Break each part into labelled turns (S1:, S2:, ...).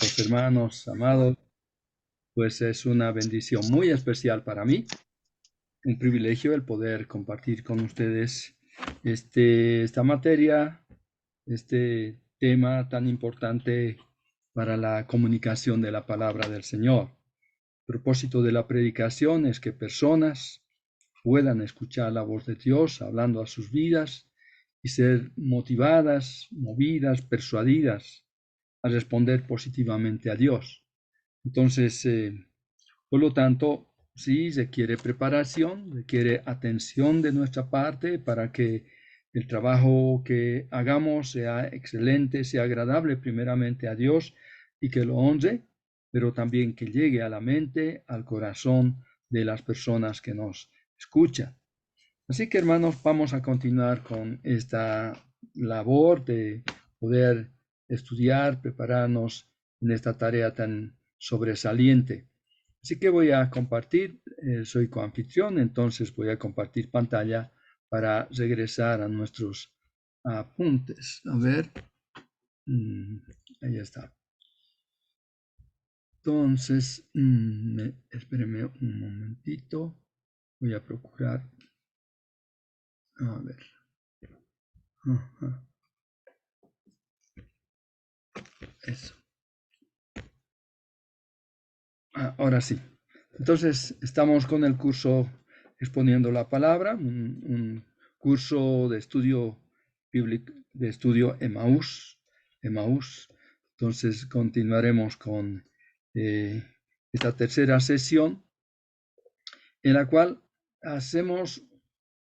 S1: Los hermanos amados, pues es una bendición muy especial para mí, un privilegio el poder compartir con ustedes esta materia, este tema tan importante para la comunicación de la palabra del Señor. El propósito de la predicación es que personas puedan escuchar la voz de Dios hablando a sus vidas y ser motivadas, movidas, persuadidas a responder positivamente a Dios. Entonces, por lo tanto, sí, requiere preparación, requiere atención de nuestra parte para que el trabajo que hagamos sea excelente, sea agradable primeramente a Dios y que lo honre, pero también que llegue a la mente, al corazón de las personas que nos escuchan. Así que, hermanos, vamos a continuar con esta labor de poder estudiar, prepararnos en esta tarea tan sobresaliente. Así que voy a compartir, soy coanfitrión, entonces voy a compartir pantalla para regresar a nuestros apuntes. A ver, ahí está. Entonces, espérenme un momentito, voy a procurar, a ver. Ajá, eso. Ahora sí. Entonces, estamos con el curso Exponiendo la Palabra, un curso de estudio bíblico, de estudio Emaús. Entonces, continuaremos con esta tercera sesión, en la cual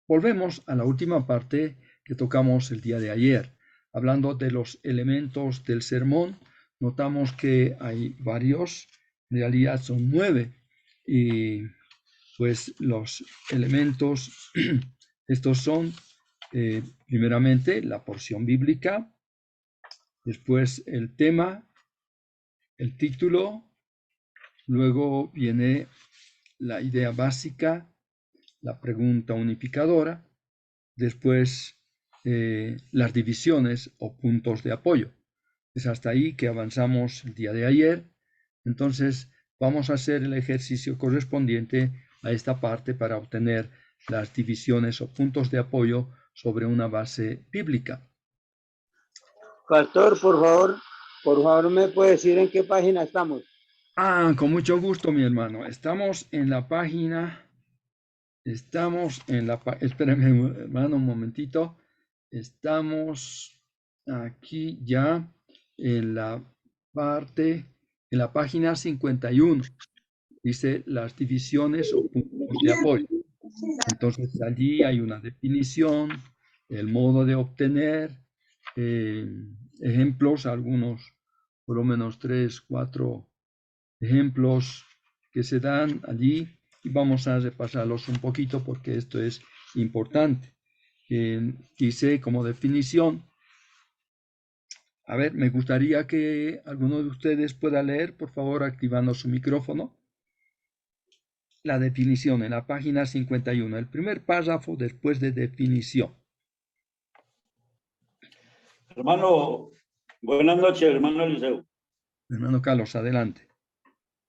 S1: volvemos a la última parte que tocamos el día de ayer, hablando de los elementos del sermón. Notamos que hay varios, en realidad son 9, y pues los elementos, estos son primeramente la porción bíblica, después el tema, el título, luego viene la idea básica, la pregunta unificadora, después las divisiones o puntos de apoyo. Es hasta ahí que avanzamos el día de ayer. Entonces vamos a hacer el ejercicio correspondiente a esta parte para obtener las divisiones o puntos de apoyo sobre una base bíblica.
S2: Pastor, por favor, ¿me puede decir en qué página estamos?
S1: Con mucho gusto, mi hermano. Estamos en la página, espérame, hermano, un momentito. Estamos aquí ya en la en la página 51. Dice las divisiones o puntos de apoyo. Entonces allí hay una definición, el modo de obtener, ejemplos, algunos, por lo menos 3, 4 ejemplos que se dan allí, y vamos a repasarlos un poquito porque esto es importante. Dice como definición, a ver, me gustaría que alguno de ustedes pueda leer, por favor, activando su micrófono. La definición en la página 51, el primer párrafo después de definición.
S3: Hermano, buenas noches, hermano Eliseo.
S1: Hermano Carlos, adelante.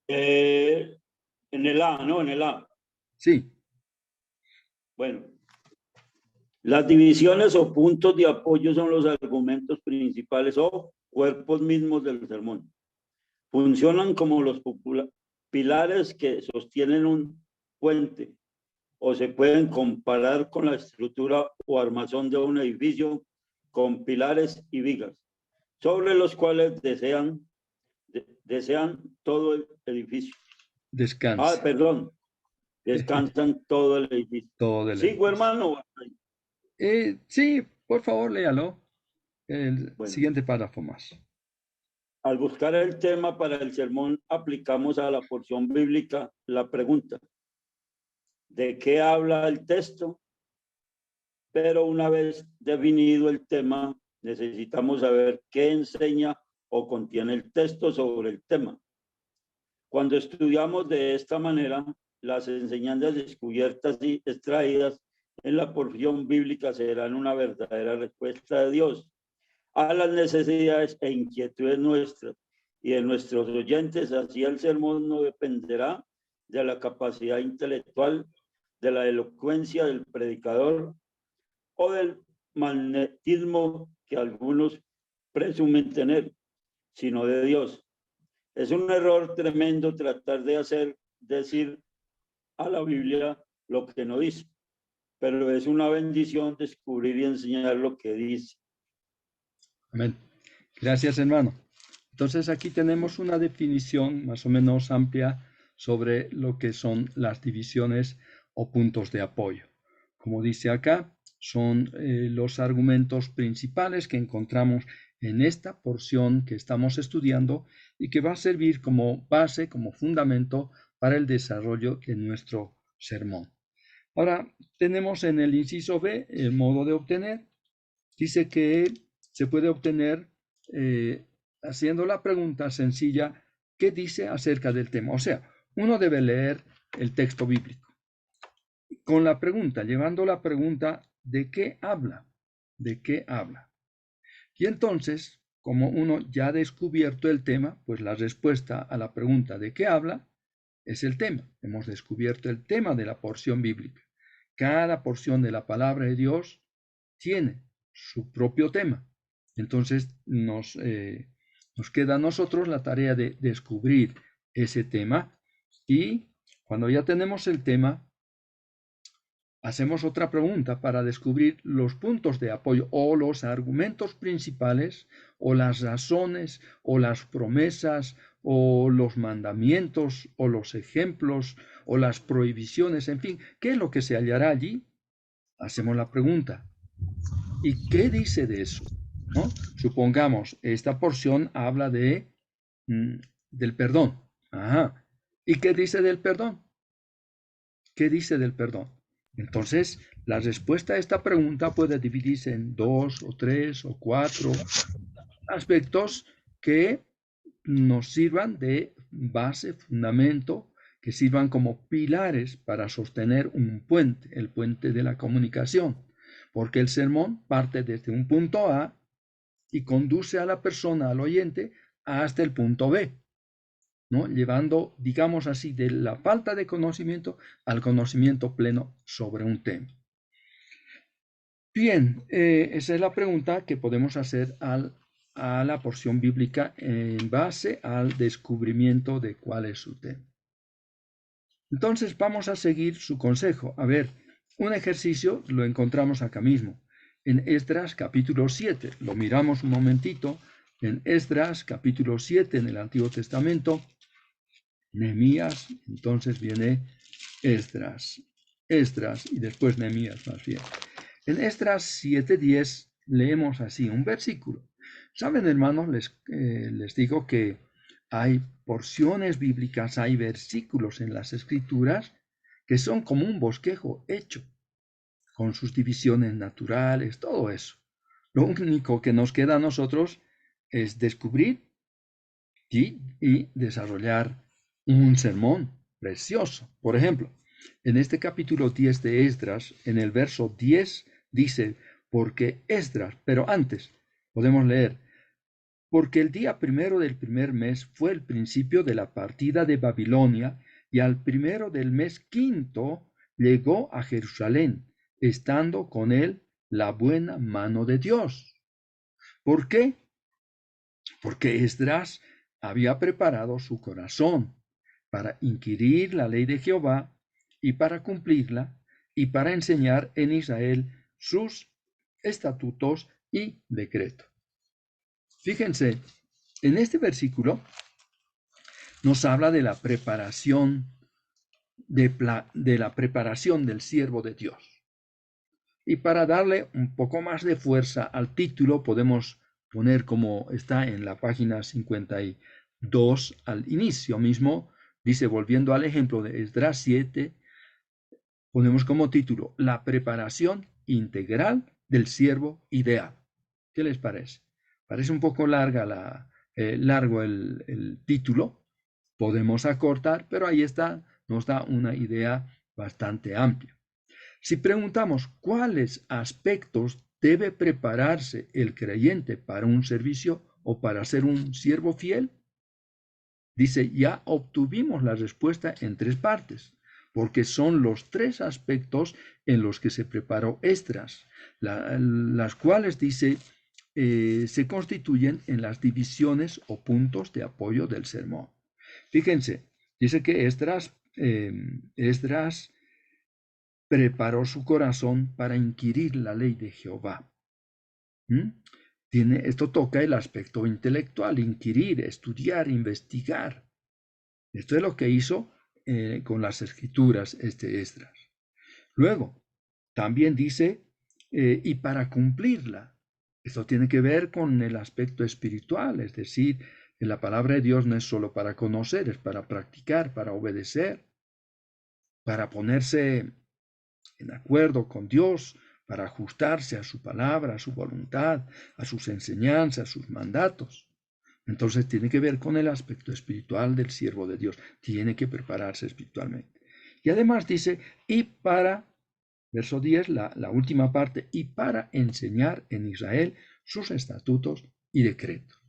S3: En el A, ¿no? En el A.
S1: Sí.
S3: Bueno, las divisiones o puntos de apoyo son los argumentos principales o cuerpos mismos del sermón. Funcionan como los pilares que sostienen un puente o se pueden comparar con la estructura o armazón de un edificio con pilares y vigas, sobre los cuales desean todo el edificio.
S1: Descansa.
S3: Perdón, descansan todo el edificio.
S1: Todo el
S3: ¿Sigo,
S1: edificio.
S3: hermano?
S1: Sí, por favor, léalo. El siguiente párrafo más.
S3: Al buscar el tema para el sermón, aplicamos a la porción bíblica la pregunta: ¿de qué habla el texto? Pero una vez definido el tema, necesitamos saber qué enseña o contiene el texto sobre el tema. Cuando estudiamos de esta manera, las enseñanzas descubiertas y extraídas en la porción bíblica serán una verdadera respuesta de Dios a las necesidades e inquietudes nuestras y de nuestros oyentes. Así el sermón no dependerá de la capacidad intelectual, de la elocuencia del predicador o del magnetismo que algunos presumen tener, sino de Dios. Es un error tremendo tratar de hacer decir a la Biblia lo que no dice, pero es una bendición descubrir y enseñar lo que dice.
S1: Amén. Gracias, hermano. Entonces aquí tenemos una definición más o menos amplia sobre lo que son las divisiones o puntos de apoyo. Como dice acá, son los argumentos principales que encontramos en esta porción que estamos estudiando y que va a servir como base, como fundamento para el desarrollo de nuestro sermón. Ahora, tenemos en el inciso B el modo de obtener. Dice que se puede obtener haciendo la pregunta sencilla, ¿qué dice acerca del tema? O sea, uno debe leer el texto bíblico con la pregunta, llevando la pregunta, ¿de qué habla? ¿De qué habla? Y entonces, como uno ya ha descubierto el tema, pues la respuesta a la pregunta ¿de qué habla? Es el tema. Hemos descubierto el tema de la porción bíblica. Cada porción de la palabra de Dios tiene su propio tema. Entonces nos queda a nosotros la tarea de descubrir ese tema y cuando ya tenemos el tema, hacemos otra pregunta para descubrir los puntos de apoyo o los argumentos principales o las razones o las promesas o los mandamientos o los ejemplos o las prohibiciones, en fin, ¿qué es lo que se hallará allí? Hacemos la pregunta. ¿Y qué dice de eso? ¿No? Supongamos, esta porción habla del perdón. Ajá. ¿Y qué dice del perdón? ¿Qué dice del perdón? Entonces, la respuesta a esta pregunta puede dividirse en 2 o 3 o 4 aspectos que nos sirvan de base, fundamento, que sirvan como pilares para sostener un puente, el puente de la comunicación. Porque el sermón parte desde un punto A y conduce a la persona, al oyente, hasta el punto B, ¿no? Llevando, digamos así, de la falta de conocimiento al conocimiento pleno sobre un tema. Bien, esa es la pregunta que podemos hacer a la porción bíblica en base al descubrimiento de cuál es su tema. Entonces vamos a seguir su consejo. A ver, un ejercicio lo encontramos acá mismo, en Esdras capítulo 7. Lo miramos un momentito. En Esdras capítulo 7 en el Antiguo Testamento. Nehemías, entonces viene Esdras y después Nehemías más bien. En Esdras 7:10 leemos así un versículo. Saben, hermanos, les digo que hay porciones bíblicas, hay versículos en las Escrituras que son como un bosquejo hecho, con sus divisiones naturales, todo eso. Lo único que nos queda a nosotros es descubrir y desarrollar un sermón precioso. Por ejemplo, en este capítulo 10 de Esdras, en el verso 10, dice, porque Esdras, pero antes podemos leer, porque el día primero del primer mes fue el principio de la partida de Babilonia, y al primero del mes quinto llegó a Jerusalén, estando con él la buena mano de Dios. ¿Por qué? Porque Esdras había preparado su corazón para inquirir la ley de Jehová y para cumplirla y para enseñar en Israel sus estatutos y decretos. Fíjense, en este versículo nos habla de la preparación del siervo de Dios. Y para darle un poco más de fuerza al título, podemos poner como está en la página 52 al inicio mismo, dice, volviendo al ejemplo de Esdras 7, ponemos como título, la preparación integral del siervo ideal. ¿Qué les parece? Parece un poco largo el título, podemos acortar, pero ahí está, nos da una idea bastante amplia. Si preguntamos cuáles aspectos debe prepararse el creyente para un servicio o para ser un siervo fiel, Dice, ya obtuvimos la respuesta en 3 partes, porque son los 3 aspectos en los que se preparó Esdras, las cuales, dice, se constituyen en las divisiones o puntos de apoyo del sermón. Fíjense, dice que Esdras preparó su corazón para inquirir la ley de Jehová. Esto toca el aspecto intelectual, inquirir, estudiar, investigar. Esto es lo que hizo con las escrituras Esdras. Luego, también dice, y para cumplirla. Esto tiene que ver con el aspecto espiritual, es decir, que la palabra de Dios no es solo para conocer, es para practicar, para obedecer, para ponerse en acuerdo con Dios, para ajustarse a su palabra, a su voluntad, a sus enseñanzas, a sus mandatos. Entonces tiene que ver con el aspecto espiritual del siervo de Dios. Tiene que prepararse espiritualmente. Y además dice, y para, verso 10, la última parte, y para enseñar en Israel sus estatutos y decretos.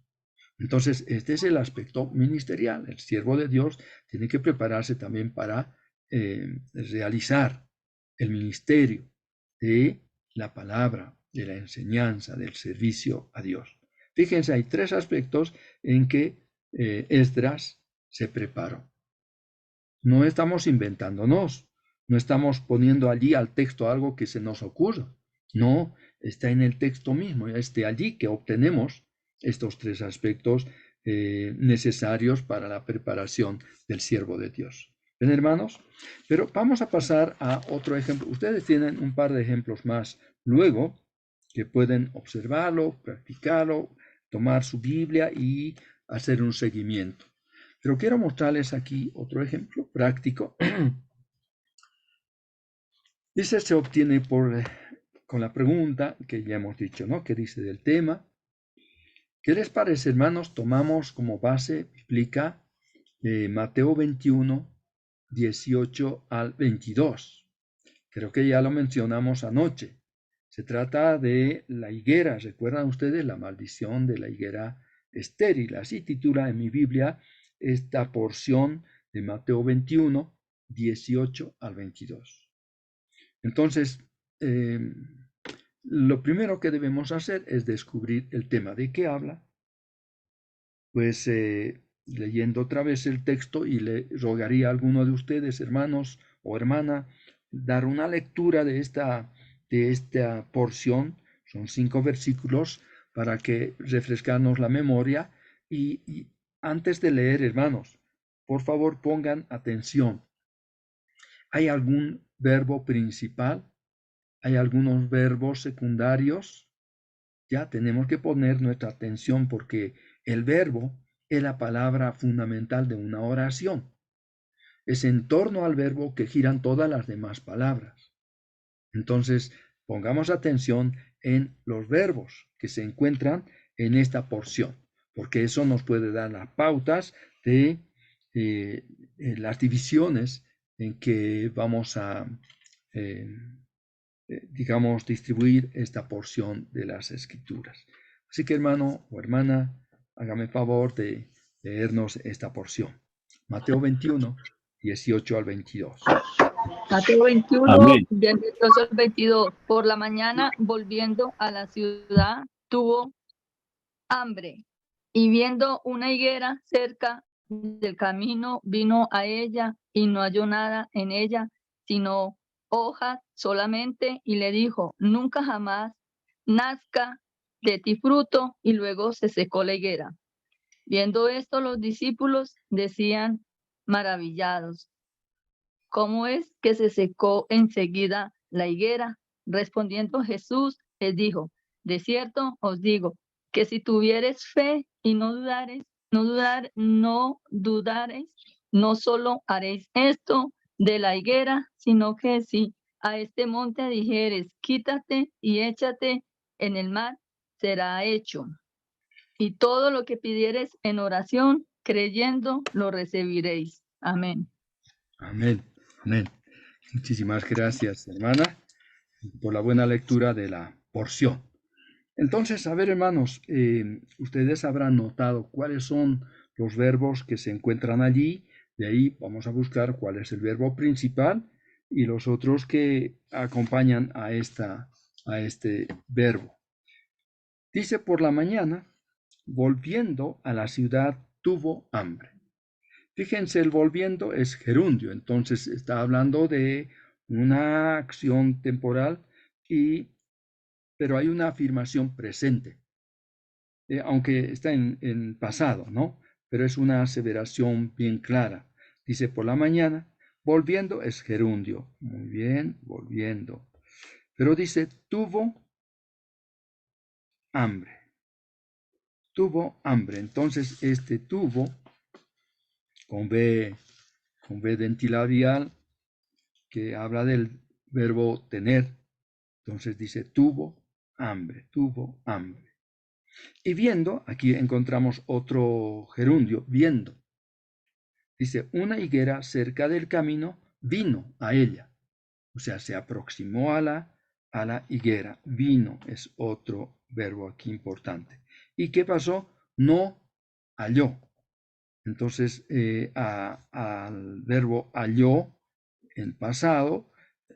S1: Entonces, este es el aspecto ministerial. El siervo de Dios tiene que prepararse también para realizar el ministerio de la palabra, de la enseñanza, del servicio a Dios. Fíjense, hay 3 aspectos en que Esdras se preparó. No estamos inventándonos, no estamos poniendo allí al texto algo que se nos ocurra. No, está en el texto mismo, es de allí que obtenemos estos 3 aspectos necesarios para la preparación del siervo de Dios. ¿Ven, hermanos? Pero vamos a pasar a otro ejemplo. Ustedes tienen un par de ejemplos más luego que pueden observarlo, practicarlo, tomar su Biblia y hacer un seguimiento. Pero quiero mostrarles aquí otro ejemplo práctico. Dice, se obtiene con la pregunta que ya hemos dicho, ¿no? ¿Qué dice del tema? ¿Qué les parece, hermanos? Tomamos como base bíblica Mateo 21, 18 al 22. Creo que ya lo mencionamos anoche. Se trata de la higuera. ¿Recuerdan ustedes la maldición de la higuera estéril? Así titula en mi Biblia esta porción de Mateo 21, 18 al 22. Entonces, lo primero que debemos hacer es descubrir el tema de qué habla. Pues leyendo otra vez el texto, y le rogaría a alguno de ustedes, hermanos o hermana, dar una lectura de esta porción. Son 5 versículos para que refrescarnos la memoria. Y antes de leer, hermanos, por favor pongan atención. ¿Hay algún verbo principal? ¿Hay algunos verbos secundarios? Ya tenemos que poner nuestra atención porque el verbo es la palabra fundamental de una oración. Es en torno al verbo que giran todas las demás palabras. Entonces, pongamos atención en los verbos que se encuentran en esta porción, porque eso nos puede dar las pautas de las divisiones en que vamos a, digamos, distribuir esta porción de las Escrituras. Así que, hermano o hermana, hágame favor de leernos esta porción. Mateo 21, 18 al 22.
S4: Mateo 21,
S3: Amén.
S4: del 18 al 22. Por la mañana, volviendo a la ciudad, tuvo hambre, y viendo una higuera cerca del camino, vino a ella y no halló nada en ella, sino hojas solamente, y le dijo, nunca jamás nazca de ti fruto, y luego se secó la higuera. Viendo esto, los discípulos decían maravillados, ¿cómo es que se secó enseguida la higuera? Respondiendo Jesús les dijo, de cierto os digo, que si tuviereis fe y no dudareis, no solo haréis esto de la higuera, sino que si a este monte dijeres, quítate y échate en el mar, será hecho. Y todo lo que pidiereis en oración, creyendo, lo recibiréis. Amén.
S1: Amén. Amén. Muchísimas gracias, hermana, por la buena lectura de la porción. Entonces, a ver, hermanos, ustedes habrán notado cuáles son los verbos que se encuentran allí. De ahí vamos a buscar cuál es el verbo principal y los otros que acompañan a este verbo. Dice, por la mañana, volviendo a la ciudad, tuvo hambre. Fíjense, el volviendo es gerundio, entonces está hablando de una acción temporal, pero hay una afirmación presente, aunque está en pasado, ¿no? Pero es una aseveración bien clara. Dice, por la mañana, volviendo es gerundio. Muy bien, volviendo. Pero dice, tuvo hambre. Tuvo hambre. Entonces, este tuvo, con B dentilabial, que habla del verbo tener. Entonces dice, tuvo hambre, tuvo hambre. Y viendo, aquí encontramos otro gerundio, viendo. Dice, una higuera cerca del camino vino a ella. O sea, se aproximó a la higuera. Vino es otro verbo aquí importante. ¿Y qué pasó? No halló. Entonces, al verbo halló en pasado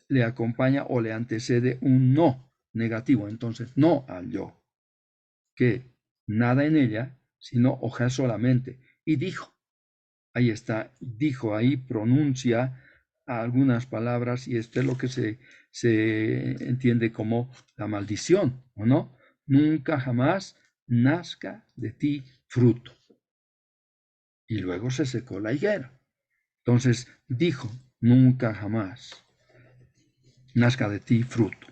S1: le acompaña o le antecede un no negativo. Entonces, no halló. Que nada en ella, sino hojas solamente. Y dijo. Ahí está, dijo, ahí pronuncia algunas palabras y esto es lo que se entiende como la maldición, ¿o no? Nunca jamás nazca de ti fruto. Y luego se secó la higuera. Entonces dijo, nunca jamás nazca de ti fruto.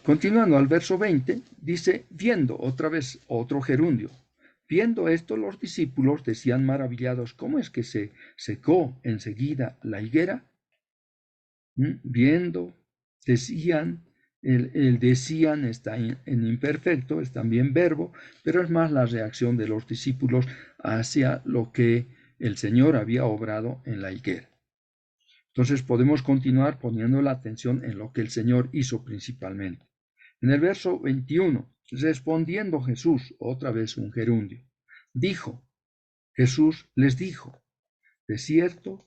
S1: Continuando al verso 20, dice, viendo otra vez otro gerundio. Viendo esto, los discípulos decían maravillados, ¿cómo es que se secó enseguida la higuera? Viendo, decían, el decían está en imperfecto, es también verbo, pero es más la reacción de los discípulos hacia lo que el Señor había obrado en la higuera. Entonces podemos continuar poniendo la atención en lo que el Señor hizo principalmente. En el verso 21, respondiendo Jesús, otra vez un gerundio, dijo, Jesús les dijo, de cierto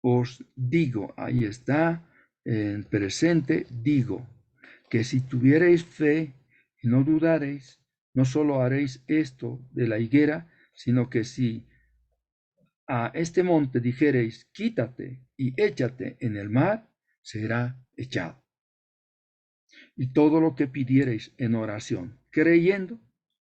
S1: os digo, ahí está, en presente, digo, que si tuvierais fe y no dudaréis, no solo haréis esto de la higuera, sino que si a este monte dijereis, quítate y échate en el mar, será echado. Y todo lo que pidiereis en oración, creyendo,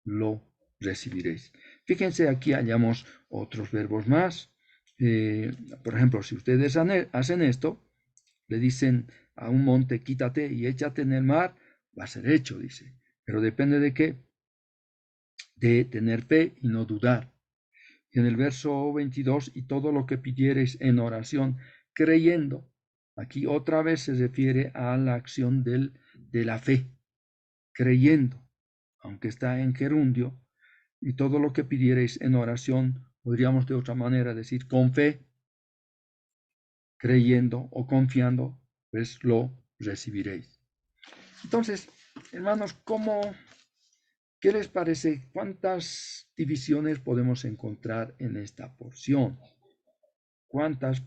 S1: lo recibiréis. Fíjense, aquí hallamos otros verbos más. Por ejemplo, si ustedes hacen esto, le dicen a un monte, quítate y échate en el mar, va a ser hecho, dice. Pero depende de qué. De tener fe y no dudar. Y en el verso 22, y todo lo que pidiereis en oración, creyendo, aquí otra vez se refiere a la acción de la fe, creyendo, aunque está en gerundio, y todo lo que pidiereis en oración, podríamos de otra manera decir con fe, creyendo o confiando, pues lo recibiréis. Entonces, hermanos, ¿qué les parece? ¿Cuántas divisiones podemos encontrar en esta porción? ¿Cuántas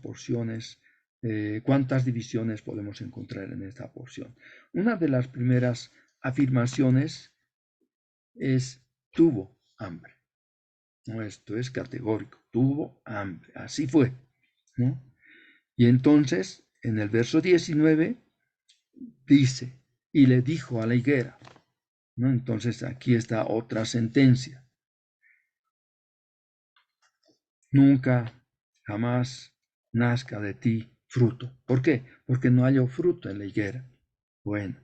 S1: divisiones podemos encontrar en esta porción? Una de las primeras afirmaciones es tuvo hambre. No, esto es categórico. Tuvo hambre. Así fue, ¿no? Y entonces, en el verso 19, dice, y le dijo a la higuera, ¿no? Entonces, aquí está otra sentencia. Nunca, jamás nazca de ti fruto. ¿Por qué? Porque no halló fruto en la higuera. Bueno.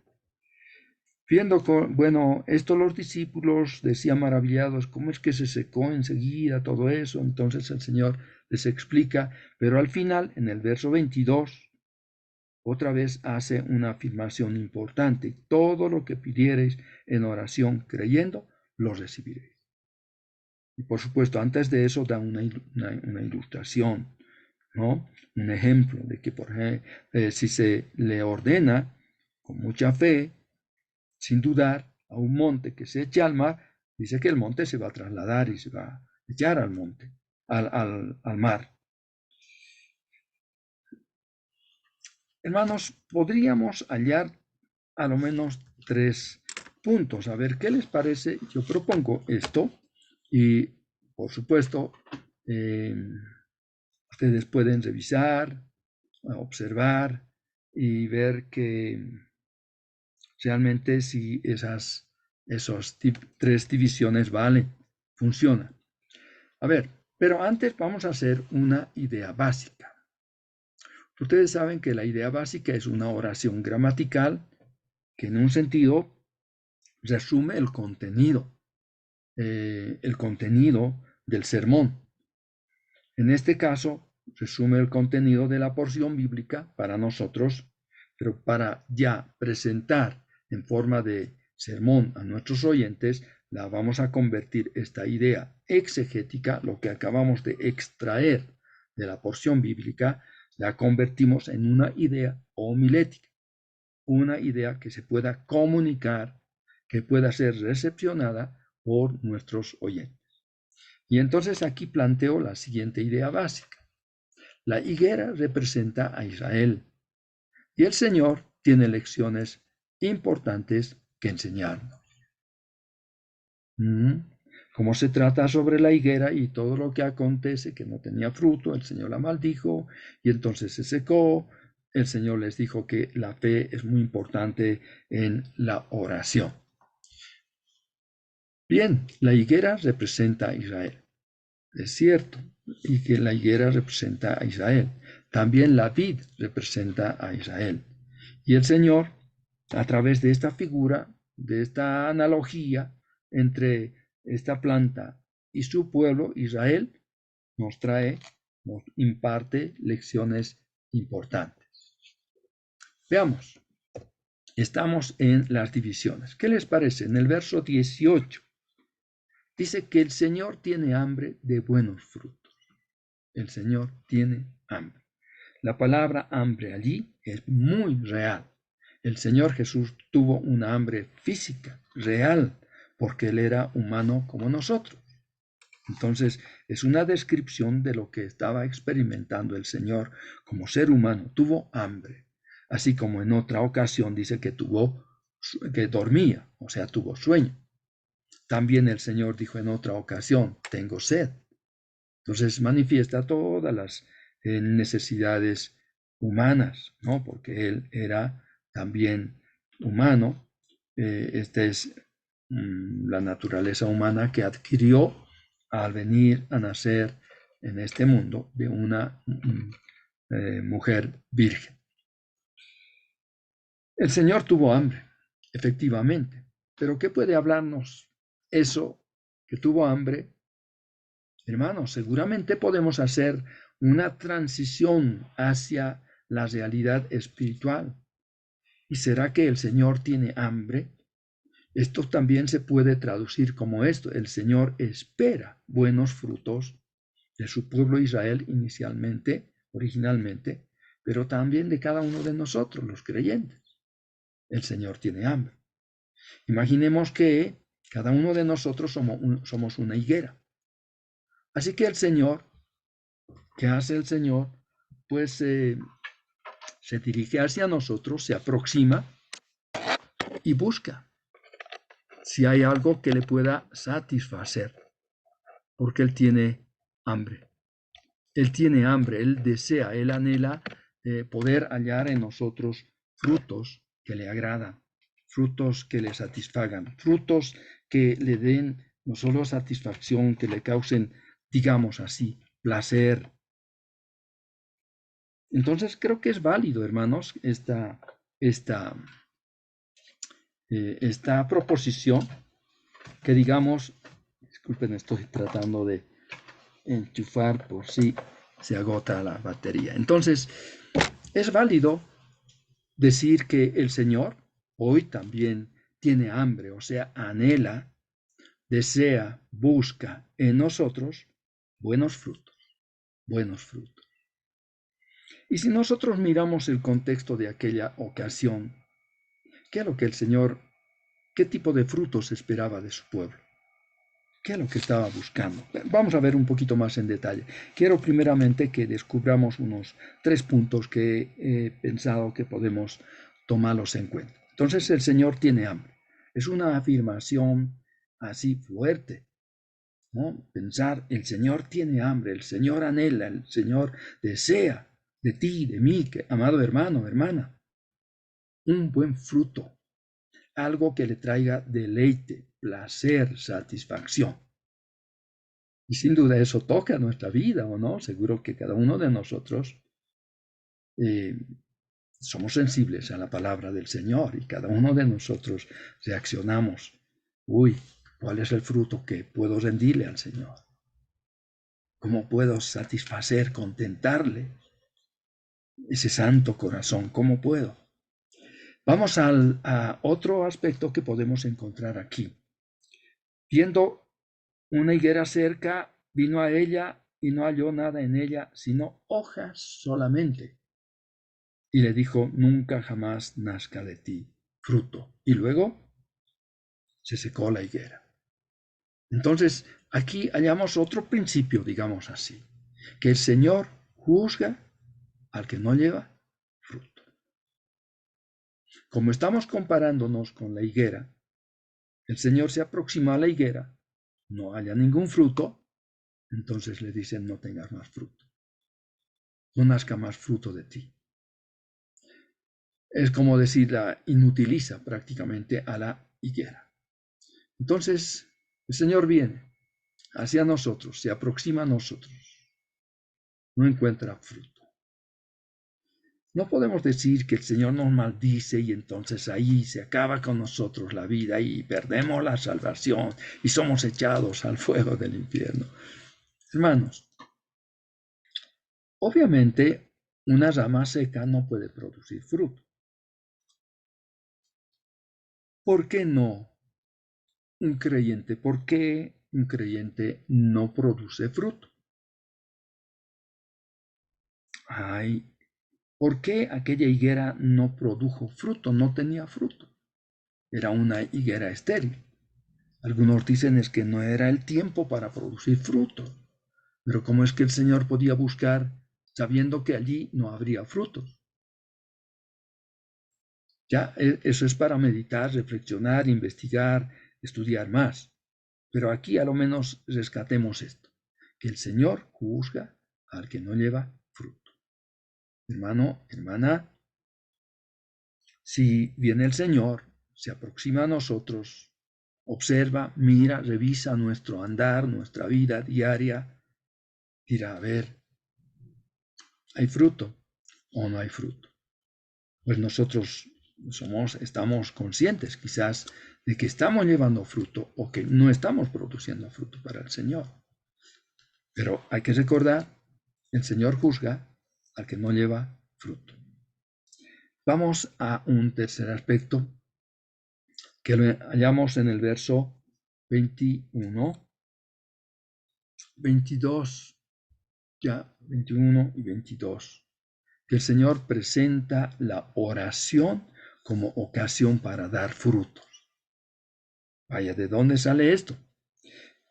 S1: Esto los discípulos decían maravillados, ¿cómo es que se secó enseguida todo eso? Entonces el Señor les explica, pero al final, en el verso 22, otra vez hace una afirmación importante. Todo lo que pidiereis en oración creyendo, lo recibiréis. Y por supuesto, antes de eso da una ilustración, ¿no? Un ejemplo de que, por ejemplo, si se le ordena con mucha fe, sin dudar, a un monte que se eche al mar, Dice que el monte se va a trasladar y se va a echar al monte, al mar. Hermanos, podríamos hallar a lo menos 3 puntos. A ver, ¿qué les parece? Yo propongo esto y, por supuesto, ustedes pueden revisar, observar y ver que realmente si esos 3 divisiones valen, funcionan. A ver, pero antes vamos a hacer una idea básica. Ustedes saben que la idea básica es una oración gramatical que en un sentido resume el contenido del sermón. En este caso, resume el contenido de la porción bíblica para nosotros, pero para ya presentar en forma de sermón a nuestros oyentes, la vamos a convertir esta idea exegética, lo que acabamos de extraer de la porción bíblica, la convertimos en una idea homilética, una idea que se pueda comunicar, que pueda ser recepcionada por nuestros oyentes. Y entonces aquí planteo la siguiente idea básica. La higuera representa a Israel y el Señor tiene lecciones importantes que enseñarnos. Como se trata sobre la higuera y todo lo que acontece, que no tenía fruto, el Señor la maldijo y entonces se secó. El Señor les dijo que la fe es muy importante en la oración. Bien, la higuera representa a Israel. Es cierto, y que la higuera representa a Israel. También la vid representa a Israel. Y el Señor, a través de esta figura, de esta analogía entre esta planta y su pueblo, Israel, nos imparte lecciones importantes. Veamos, estamos en las divisiones. ¿Qué les parece? En el verso 18 dice que el Señor tiene hambre de buenos frutos. El Señor tiene hambre. La palabra hambre allí es muy real. El Señor Jesús tuvo una hambre física, real, porque Él era humano como nosotros. Entonces, es una descripción de lo que estaba experimentando el Señor como ser humano. Tuvo hambre, así como en otra ocasión dice que dormía, o sea, tuvo sueño. También el Señor dijo en otra ocasión, tengo sed. Entonces manifiesta todas las necesidades humanas, ¿no? Porque Él era también humano. Esta es la naturaleza humana que adquirió al venir a nacer en este mundo de una mujer virgen. El Señor tuvo hambre, efectivamente, pero ¿qué puede hablarnos eso que tuvo hambre? Hermanos, seguramente podemos hacer una transición hacia la realidad espiritual. ¿Y será que el Señor tiene hambre? Esto también se puede traducir como esto. El Señor espera buenos frutos de su pueblo Israel originalmente, pero también de cada uno de nosotros, los creyentes. El Señor tiene hambre. Imaginemos que cada uno de nosotros somos una higuera. Así que el Señor, ¿qué hace el Señor? Pues se dirige hacia nosotros, se aproxima y busca si hay algo que le pueda satisfacer, porque Él tiene hambre. Él tiene hambre, Él desea, Él anhela poder hallar en nosotros frutos que le agradan, frutos que le satisfagan, frutos que le den no solo satisfacción, que le causen, digamos así, placer. Entonces creo que es válido, hermanos, esta proposición que digamos, disculpen, estoy tratando de enchufar por si se agota la batería. Entonces, es válido decir que el Señor hoy también tiene hambre, o sea, anhela, desea, busca en nosotros buenos frutos, buenos frutos. Y si nosotros miramos el contexto de aquella ocasión, ¿qué es lo que el Señor, qué tipo de frutos esperaba de su pueblo? ¿Qué es lo que estaba buscando? Vamos a ver un poquito más en detalle. Quiero primeramente que descubramos unos 3 puntos que he pensado que podemos tomarlos en cuenta. Entonces, el Señor tiene hambre. Es una afirmación así fuerte, ¿no? Pensar, el Señor tiene hambre, el Señor anhela, el Señor desea de ti, de mí, amado hermano, hermana, un buen fruto, algo que le traiga deleite, placer, satisfacción. Y sin duda eso toca nuestra vida, ¿o no? Seguro que cada uno de nosotros somos sensibles a la palabra del Señor y cada uno de nosotros reaccionamos. Uy, ¿cuál es el fruto que puedo rendirle al Señor? ¿Cómo puedo satisfacer, contentarle ese santo corazón? ¿Cómo puedo? Vamos a otro aspecto que podemos encontrar aquí. Viendo una higuera cerca, vino a ella y no halló nada en ella, sino hojas solamente. Y le dijo, nunca jamás nazca de ti fruto. Y luego se secó la higuera. Entonces, aquí hallamos otro principio, digamos así, que el Señor juzga al que no lleva fruto. Como estamos comparándonos con la higuera, el Señor se aproxima a la higuera, no haya ningún fruto, entonces le dicen, no tengas más fruto, no nazca más fruto de ti. Es como decir, la inutiliza prácticamente a la higuera. Entonces, el Señor viene hacia nosotros, se aproxima a nosotros, no encuentra fruto. No podemos decir que el Señor nos maldice y entonces ahí se acaba con nosotros la vida y perdemos la salvación y somos echados al fuego del infierno. Hermanos, obviamente una rama seca no puede producir fruto. ¿Por qué no un creyente? ¿Por qué un creyente no produce fruto? Ay, ¿por qué aquella higuera no produjo fruto? No tenía fruto. Era una higuera estéril. Algunos dicen es que no era el tiempo para producir fruto. Pero ¿cómo es que el Señor podía buscar sabiendo que allí no habría frutos? Ya, eso es para meditar, reflexionar, investigar, estudiar más. Pero aquí a lo menos rescatemos esto, que el Señor juzga al que no lleva fruto. Hermano, hermana, si viene el Señor, se aproxima a nosotros, observa, mira, revisa nuestro andar, nuestra vida diaria, dirá, a ver, ¿hay fruto o no hay fruto? Pues nosotros estamos conscientes quizás de que estamos llevando fruto o que no estamos produciendo fruto para el Señor. Pero hay que recordar, el Señor juzga al que no lleva fruto. Vamos a un tercer aspecto que lo hallamos en el verso 21, 22, ya 21 y 22. Que el Señor presenta la oración como ocasión para dar frutos. Vaya, ¿de dónde sale esto?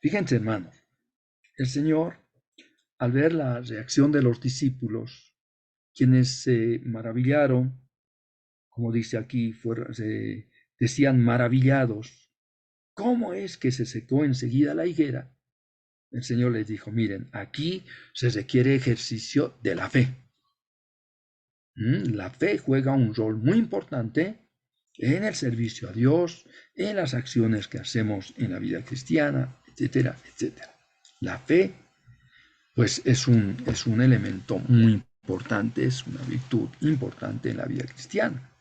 S1: Fíjense, hermanos, el Señor, al ver la reacción de los discípulos, quienes se maravillaron, como dice aquí, se decían maravillados, ¿cómo es que se secó enseguida la higuera? El Señor les dijo, miren, aquí se requiere ejercicio de la fe. La fe juega un rol muy importante en el servicio a Dios, en las acciones que hacemos en la vida cristiana, etcétera, etcétera. La fe, pues, es un elemento muy importante, es una virtud importante en la vida cristiana.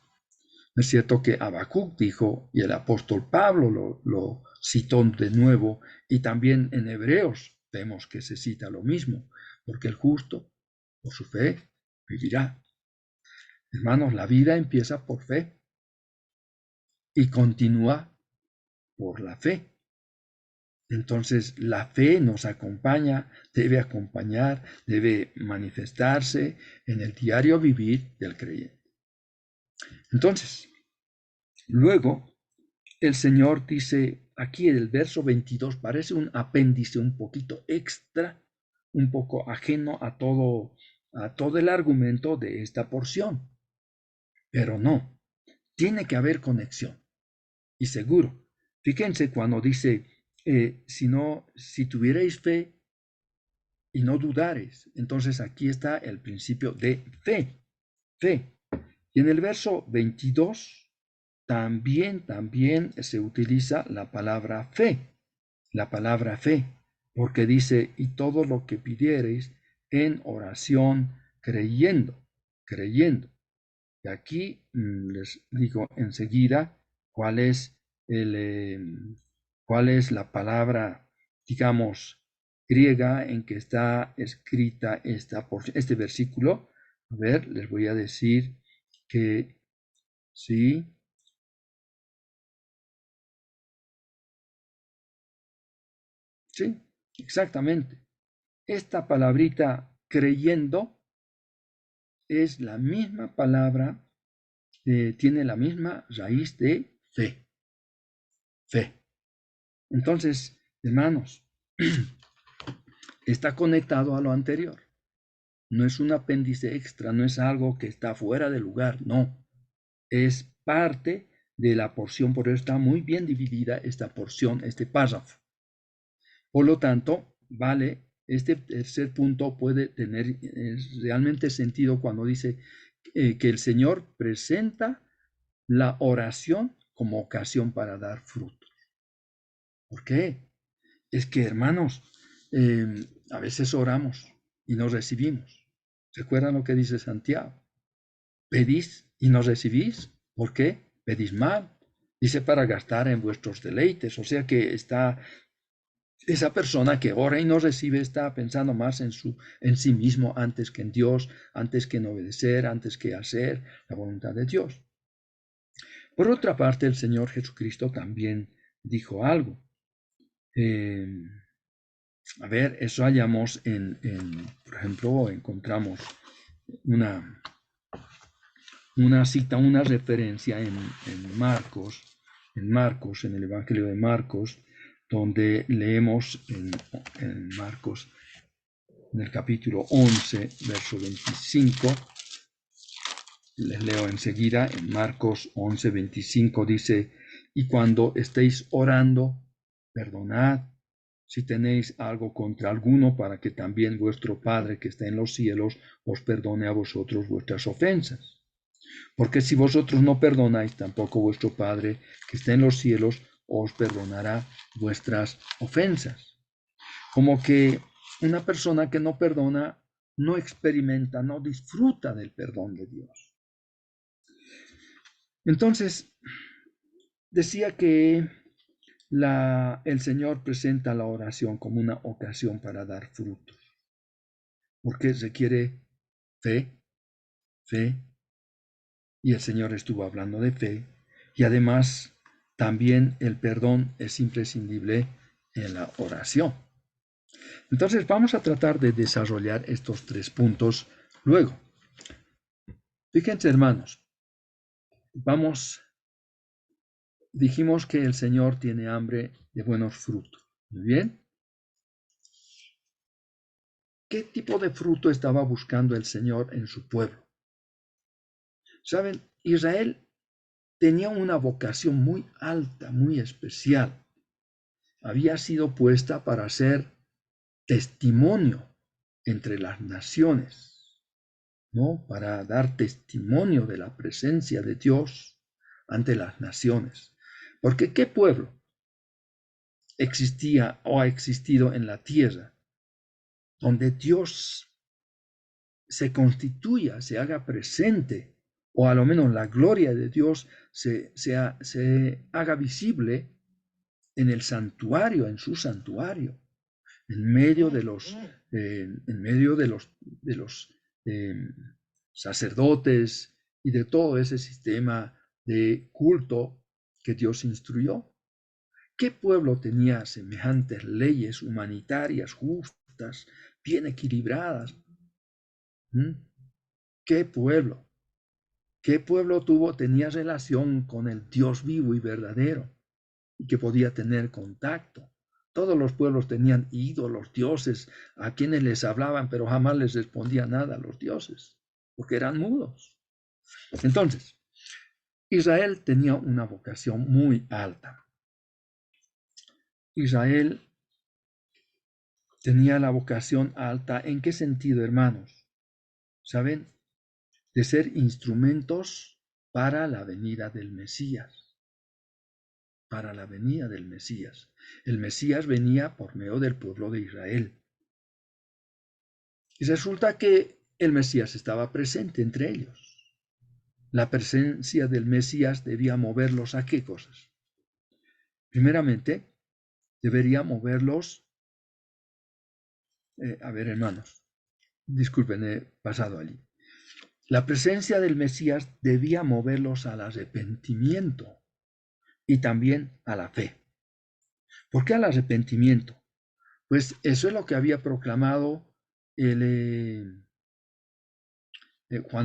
S1: ¿No es cierto que Habacuc dijo, y el apóstol Pablo lo citó de nuevo, y también en Hebreos vemos que se cita lo mismo, porque el justo, por su fe, vivirá. Hermanos, la vida empieza por fe y continúa por la fe. Entonces, la fe nos acompaña, debe acompañar, debe manifestarse en el diario vivir del creyente. Entonces, luego, el Señor dice, aquí el verso 22 parece un apéndice un poquito extra, un poco ajeno a todo el argumento de esta porción. Pero no, tiene que haber conexión. Y seguro, fíjense cuando dice, si tuvierais fe y no dudares, entonces aquí está el principio de fe, fe. Y en el verso 22 también se utiliza la palabra fe, porque dice, y todo lo que pidiereis en oración creyendo. Y aquí les digo enseguida cuál es la palabra, digamos, griega en que está escrita este versículo. A ver, les voy a decir que sí. Sí, exactamente. Esta palabrita creyendo es la misma palabra, tiene la misma raíz de fe. Fe. Entonces, hermanos, está conectado a lo anterior. No es un apéndice extra, no es algo que está fuera de lugar, no. Es parte de la porción, por eso está muy bien dividida esta porción, este párrafo. Por lo tanto, vale, este tercer punto puede tener realmente sentido cuando dice que el Señor presenta la oración como ocasión para dar frutos. ¿Por qué? Es que, hermanos, a veces oramos y no recibimos. ¿Recuerdan lo que dice Santiago? Pedís y no recibís. ¿Por qué? Pedís mal. Dice para gastar en vuestros deleites. O sea que esa persona que ora y no recibe está pensando más en sí mismo antes que en Dios, antes que en obedecer, antes que hacer la voluntad de Dios. Por otra parte, el Señor Jesucristo también dijo algo. A ver, eso hallamos por ejemplo, encontramos una cita, una referencia en Marcos, en el Evangelio de Marcos, donde leemos en Marcos, en el capítulo 11, verso 25, les leo enseguida, en Marcos 11, 25 dice, y cuando estéis orando, perdonad si tenéis algo contra alguno, para que también vuestro Padre que está en los cielos os perdone a vosotros vuestras ofensas. Porque si vosotros no perdonáis, tampoco vuestro Padre que está en los cielos os perdonará vuestras ofensas. Como que una persona que no perdona no experimenta, no disfruta del perdón de Dios. Entonces, decía que el Señor presenta la oración como una ocasión para dar frutos, porque requiere fe, y el Señor estuvo hablando de fe, y además también el perdón es imprescindible en la oración. Entonces vamos a tratar de desarrollar estos 3 puntos luego. Fíjense, hermanos, dijimos que el Señor tiene hambre de buenos frutos. Muy bien. ¿Qué tipo de fruto estaba buscando el Señor en su pueblo? Saben, Israel tenía una vocación muy alta, muy especial. Había sido puesta para ser testimonio entre las naciones, ¿no? Para dar testimonio de la presencia de Dios ante las naciones. Porque ¿qué pueblo existía o ha existido en la tierra donde Dios se constituya, se haga presente, o a lo menos la gloria de Dios se haga visible en el santuario, en su santuario, en medio de los sacerdotes y de todo ese sistema de culto que Dios instruyó? ¿Qué pueblo tenía semejantes leyes humanitarias justas, bien equilibradas? ¿Qué pueblo? ¿Qué pueblo tenía relación con el Dios vivo y verdadero? y que podía tener contacto. Todos los pueblos tenían ídolos, dioses, a quienes les hablaban, pero jamás les respondía nada a los dioses, porque eran mudos. Entonces, Israel tenía una vocación muy alta. Israel tenía la vocación alta. ¿En qué sentido, hermanos? ¿Saben? De ser instrumentos para la venida del Mesías. Para la venida del Mesías. El Mesías venía por medio del pueblo de Israel. Y resulta que el Mesías estaba presente entre ellos. La presencia del Mesías debía moverlos ¿a qué cosas? Primeramente, debería moverlos, a ver, hermanos, disculpen, he pasado allí. La presencia del Mesías debía moverlos al arrepentimiento y también a la fe. ¿Por qué al arrepentimiento? Pues eso es lo que había proclamado Juan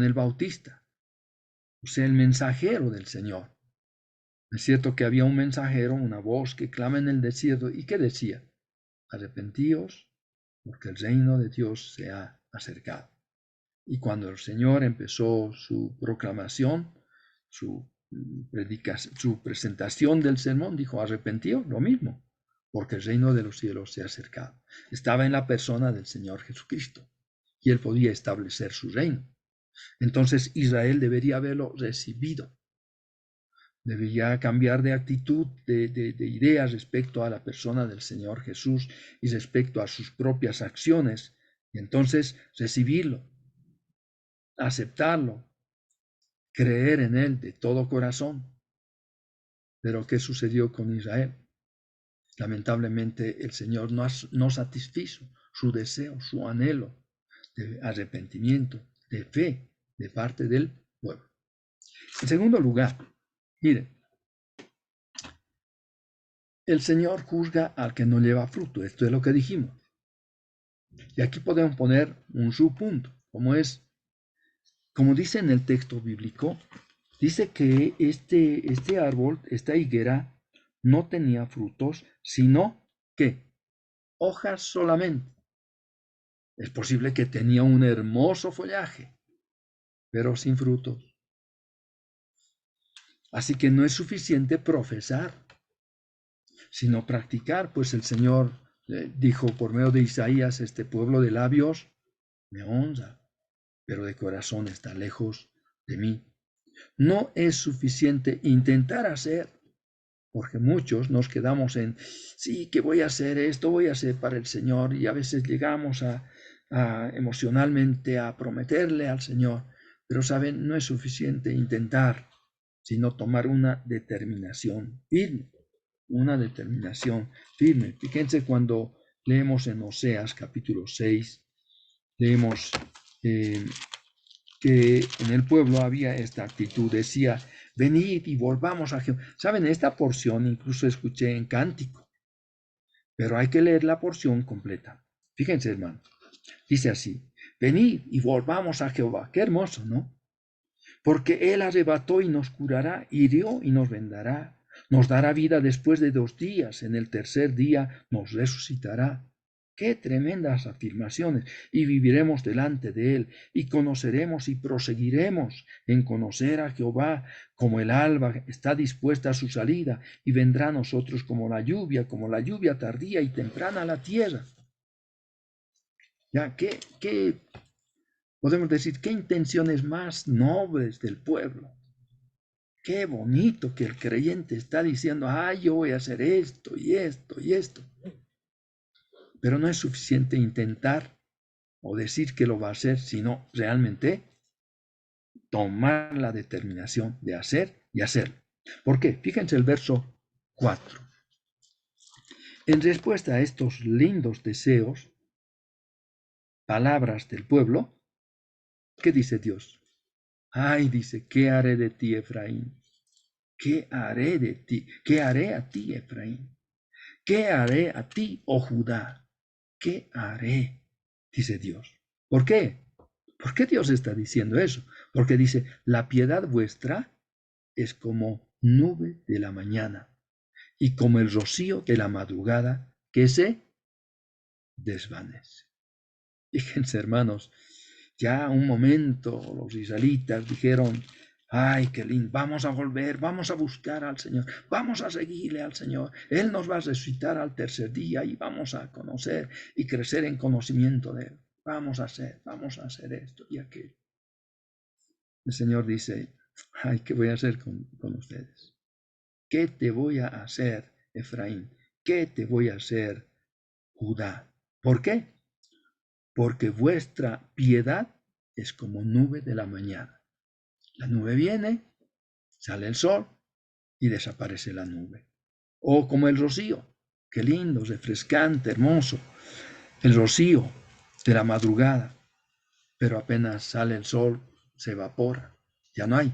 S1: el Bautista, o sea, el mensajero del Señor. Es cierto que había un mensajero, una voz que clama en el desierto, ¿y qué decía? Arrepentíos, porque el reino de Dios se ha acercado. Y cuando el Señor empezó su proclamación, su presentación del sermón, dijo, arrepentíos, lo mismo, porque el reino de los cielos se ha acercado. Estaba en la persona del Señor Jesucristo, y él podía establecer su reino. Entonces Israel debería haberlo recibido. Debería cambiar de actitud, de ideas respecto a la persona del Señor Jesús y respecto a sus propias acciones. Y entonces recibirlo, aceptarlo, creer en él de todo corazón. Pero ¿qué sucedió con Israel? Lamentablemente el Señor no satisfizo su deseo, su anhelo de arrepentimiento, de fe de parte del pueblo. En segundo lugar, miren, el Señor juzga al que no lleva fruto. Esto es lo que dijimos. Y aquí podemos poner un subpunto, como dice en el texto bíblico, dice que este árbol, esta higuera, no tenía frutos, sino que hojas solamente. Es posible que tenía un hermoso follaje, pero sin frutos. Así que no es suficiente profesar, sino practicar, pues el Señor dijo por medio de Isaías, este pueblo de labios me honra, pero de corazón está lejos de mí. No es suficiente intentar hacer, porque muchos nos quedamos en, sí, que voy a hacer esto, voy a hacer para el Señor, y a veces llegamos a emocionalmente a prometerle al Señor, pero saben, no es suficiente intentar, sino tomar una determinación firme. Una determinación firme. Fíjense cuando leemos en Oseas capítulo 6, leemos que en el pueblo había esta actitud, decía, venid y volvamos a Jehová. Saben, esta porción incluso escuché en cántico, pero hay que leer la porción completa. Fíjense, hermano, dice así, venid y volvamos a Jehová. Qué hermoso, ¿no? Porque él arrebató y nos curará, hirió y nos vendará. Nos dará vida después de 2 días, en el tercer día nos resucitará. ¡Qué tremendas afirmaciones! Y viviremos delante de él, y conoceremos y proseguiremos en conocer a Jehová, como el alba está dispuesta a su salida, y vendrá a nosotros como la lluvia tardía y temprana a la tierra. Ya, podemos decir, qué intenciones más nobles del pueblo. Qué bonito que el creyente está diciendo, yo voy a hacer esto y esto y esto. Pero no es suficiente intentar o decir que lo va a hacer, sino realmente tomar la determinación de hacer y hacerlo. ¿Por qué? Fíjense el verso 4. En respuesta a estos lindos deseos, palabras del pueblo, ¿qué dice Dios? Dice, ¿qué haré de ti, Efraín? ¿Qué haré de ti? ¿Qué haré a ti, Efraín? ¿Qué haré a ti, oh Judá? ¿Qué haré? Dice Dios. ¿Por qué? ¿Por qué Dios está diciendo eso? Porque dice, la piedad vuestra es como nube de la mañana y como el rocío de la madrugada que se desvanece. Fíjense, hermanos, ya un momento los israelitas dijeron, ay, qué lindo, vamos a volver, vamos a buscar al Señor, vamos a seguirle al Señor. Él nos va a resucitar al tercer día y vamos a conocer y crecer en conocimiento de Él. Vamos a hacer esto y aquello. El Señor dice, ay, ¿qué voy a hacer con ustedes? ¿Qué te voy a hacer, Efraín? ¿Qué te voy a hacer, Judá? ¿Por qué? Porque vuestra piedad es como nube de la mañana. La nube viene, sale el sol y desaparece la nube. O como el rocío, qué lindo, refrescante, hermoso, el rocío de la madrugada, pero apenas sale el sol, se evapora, ya no hay.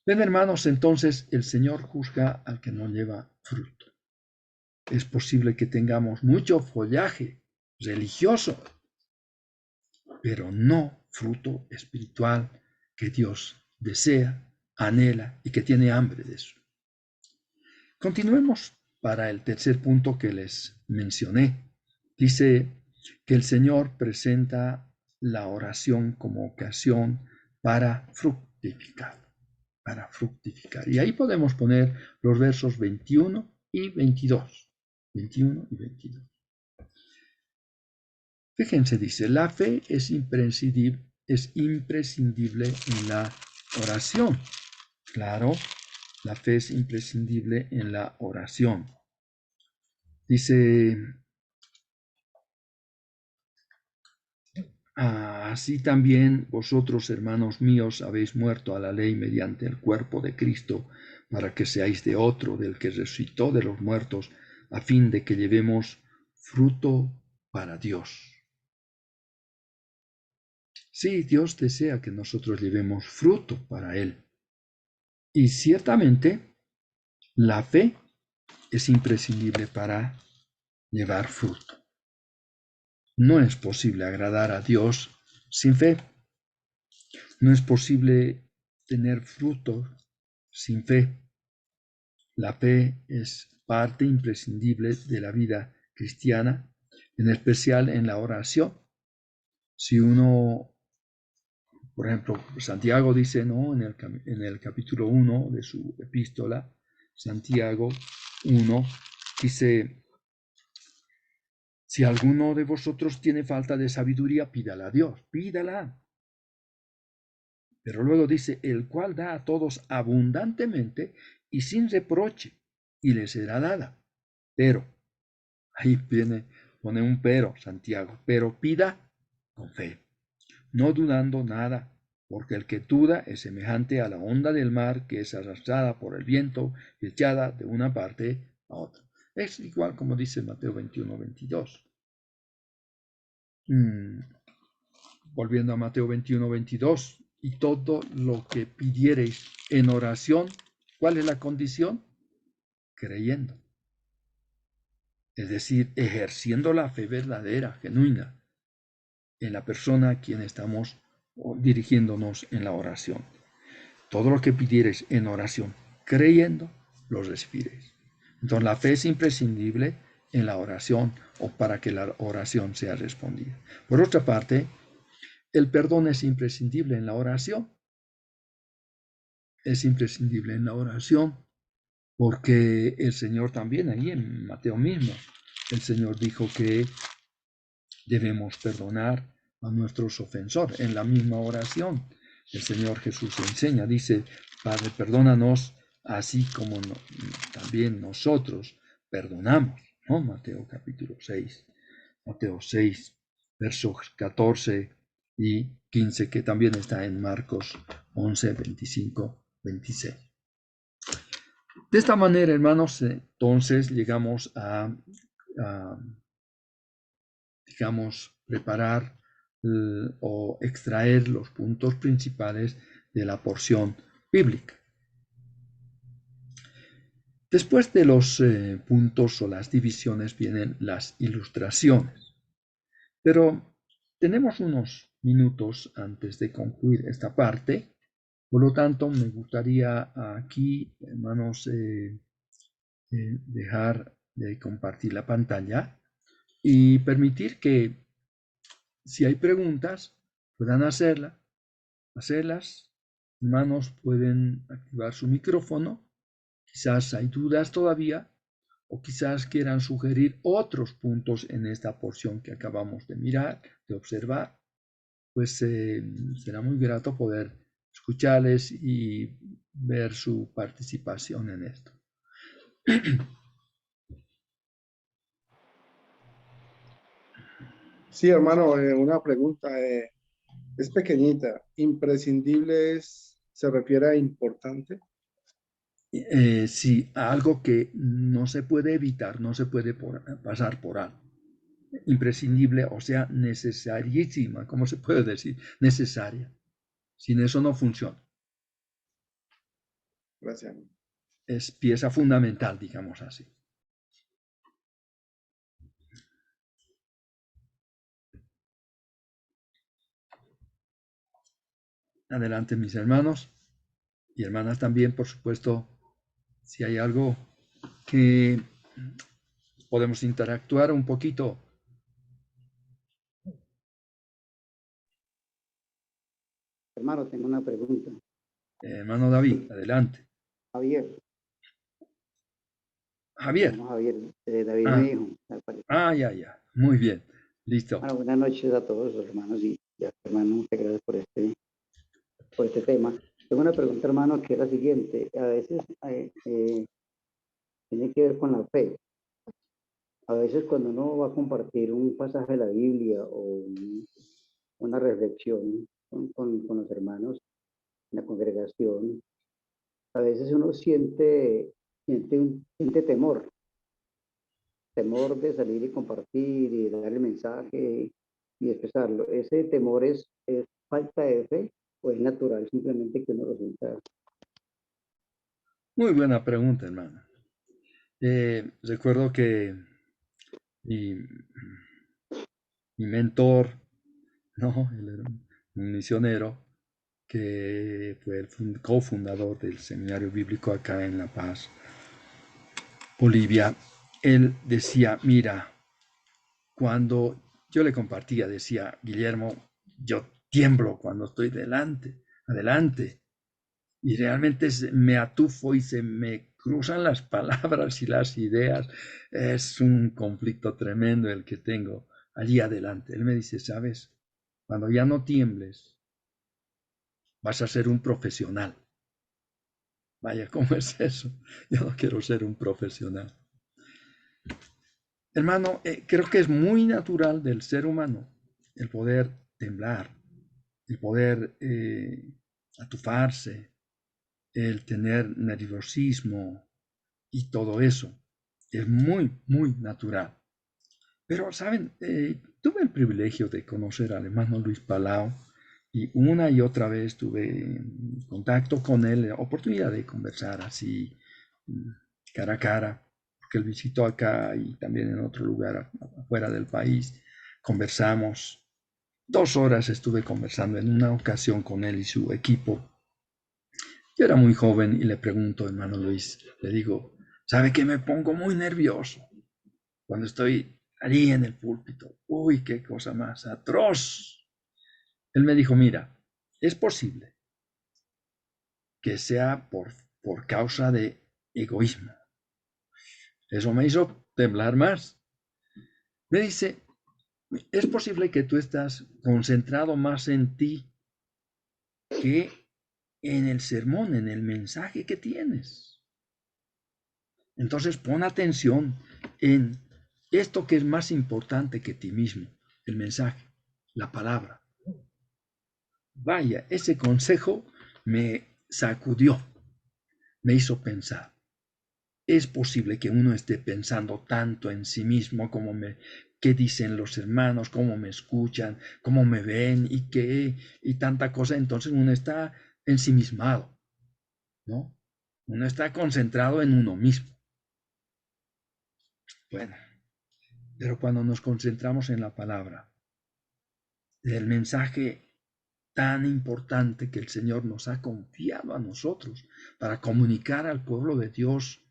S1: Ven, hermanos, entonces el Señor juzga al que no lleva fruto. Es posible que tengamos mucho follaje religioso, pero no fruto espiritual que Dios desea, anhela y que tiene hambre de eso. Continuemos para el tercer punto que les mencioné. Dice que el Señor presenta la oración como ocasión para fructificar. Y ahí podemos poner los versos 21 y 22. 21 y 22. Fíjense, dice, la fe es imprescindible en la oración. Claro, la fe es imprescindible en la oración. Dice, así también vosotros, hermanos míos, habéis muerto a la ley mediante el cuerpo de Cristo, para que seáis de otro, del que resucitó de los muertos, a fin de que llevemos fruto para Dios. Sí, Dios desea que nosotros llevemos fruto para Él. Y ciertamente, la fe es imprescindible para llevar fruto. No es posible agradar a Dios sin fe. No es posible tener fruto sin fe. La fe es parte imprescindible de la vida cristiana, en especial en la oración. Si uno, por ejemplo, Santiago dice, ¿no? En el capítulo 1 de su epístola, Santiago 1, dice, si alguno de vosotros tiene falta de sabiduría, pídala a Dios, pídala. Pero luego dice, el cual da a todos abundantemente y sin reproche, y le será dada. Pero, ahí pone un pero, Santiago, pero pida con fe, no dudando nada, porque el que duda es semejante a la onda del mar que es arrastrada por el viento y echada de una parte a otra. Es igual como dice Mateo 21, 22. Volviendo a Mateo 21, 22. Y todo lo que pidiereis en oración, ¿cuál es la condición? Creyendo. Es decir, ejerciendo la fe verdadera, genuina, en la persona a quien estamos dirigiéndonos en la oración. Todo lo que pidiereis en oración, creyendo, lo recibiréis. Entonces la fe es imprescindible en la oración o para que la oración sea respondida. Por otra parte, el perdón es imprescindible en la oración. Es imprescindible en la oración porque el Señor también, ahí en Mateo mismo, el Señor dijo que debemos perdonar a nuestros ofensores. En la misma oración, el Señor Jesús enseña, dice, Padre, perdónanos así como también nosotros perdonamos, ¿no? Mateo capítulo 6, Mateo 6, versos 14 y 15, que también está en Marcos 11, 25, 26. De esta manera, hermanos, entonces llegamos a digamos, preparar o extraer los puntos principales de la porción bíblica. Después de los puntos o las divisiones vienen las ilustraciones. Pero tenemos unos minutos antes de concluir esta parte. Por lo tanto, me gustaría aquí, hermanos, dejar de compartir la pantalla y permitir que si hay preguntas puedan hacerlas. Hermanos pueden activar su micrófono. Quizás hay dudas todavía o quizás quieran sugerir otros puntos en esta porción que acabamos de mirar, de observar. Pues será muy grato poder escucharles y ver su participación en esto.
S5: Sí, hermano, una pregunta. Es pequeñita. ¿Imprescindible se refiere a importante?
S1: Sí, algo que no se puede evitar, no se puede pasar por alto. Imprescindible, o sea, necesarísima, ¿cómo se puede decir? Necesaria. Sin eso no funciona.
S5: Gracias.
S1: Es pieza fundamental, digamos así. Adelante, mis hermanos y hermanas también, por supuesto, si hay algo que podemos interactuar un poquito.
S2: Hermano, tengo una pregunta.
S1: Hermano David, adelante.
S2: Javier.
S1: Javier.
S2: Hermano Javier, David me dijo.
S1: Ya. Muy bien. Listo.
S2: Bueno, buenas noches a todos los hermanos y hermano, muchas gracias por este tema. Tengo una pregunta, hermano, que es la siguiente. A veces tiene que ver con la fe. A veces cuando uno va a compartir un pasaje de la Biblia o una reflexión con los hermanos en la congregación, a veces uno siente temor de salir y compartir y dar el mensaje y expresarlo. ¿Ese temor es falta de fe o es natural simplemente que uno lo sienta?
S1: Muy buena pregunta, hermano. Recuerdo que mi mentor, ¿no? Él era un misionero que fue el cofundador del seminario bíblico acá en La Paz, Bolivia. Él decía, mira, cuando yo le compartía, decía, Guillermo, yo tiemblo cuando estoy adelante, y realmente me atufo y se me cruzan las palabras y las ideas. Es un conflicto tremendo el que tengo allí adelante. Él me dice, ¿sabes? Cuando ya no tiembles, vas a ser un profesional. Vaya, ¿cómo es eso? Yo no quiero ser un profesional. Hermano, creo que es muy natural del ser humano el poder temblar, el poder atufarse, el tener nerviosismo y todo eso. Es muy, muy natural. Pero, ¿saben? Tuve el privilegio de conocer al hermano Luis Palau y una y otra vez tuve contacto con él, oportunidad de conversar así cara a cara, porque él visitó acá y también en otro lugar afuera del país. Conversamos. 2 horas estuve conversando en una ocasión con él y su equipo. Yo era muy joven y le pregunto, hermano Luis, le digo, ¿sabe que me pongo muy nervioso cuando estoy allí en el púlpito? Uy, qué cosa más atroz. Él me dijo, mira, es posible que sea por causa de egoísmo. Eso me hizo temblar más. Me dice, es posible que tú estás concentrado más en ti que en el sermón, en el mensaje que tienes. Entonces pon atención en esto que es más importante que ti mismo, el mensaje, la palabra. Vaya, ese consejo me sacudió, me hizo pensar. Es posible que uno esté pensando tanto en sí mismo como qué dicen los hermanos, cómo me escuchan, cómo me ven y tanta cosa. Entonces uno está ensimismado, ¿no? Uno está concentrado en uno mismo. Bueno, pero cuando nos concentramos en la palabra, el mensaje tan importante que el Señor nos ha confiado a nosotros para comunicar al pueblo de Dios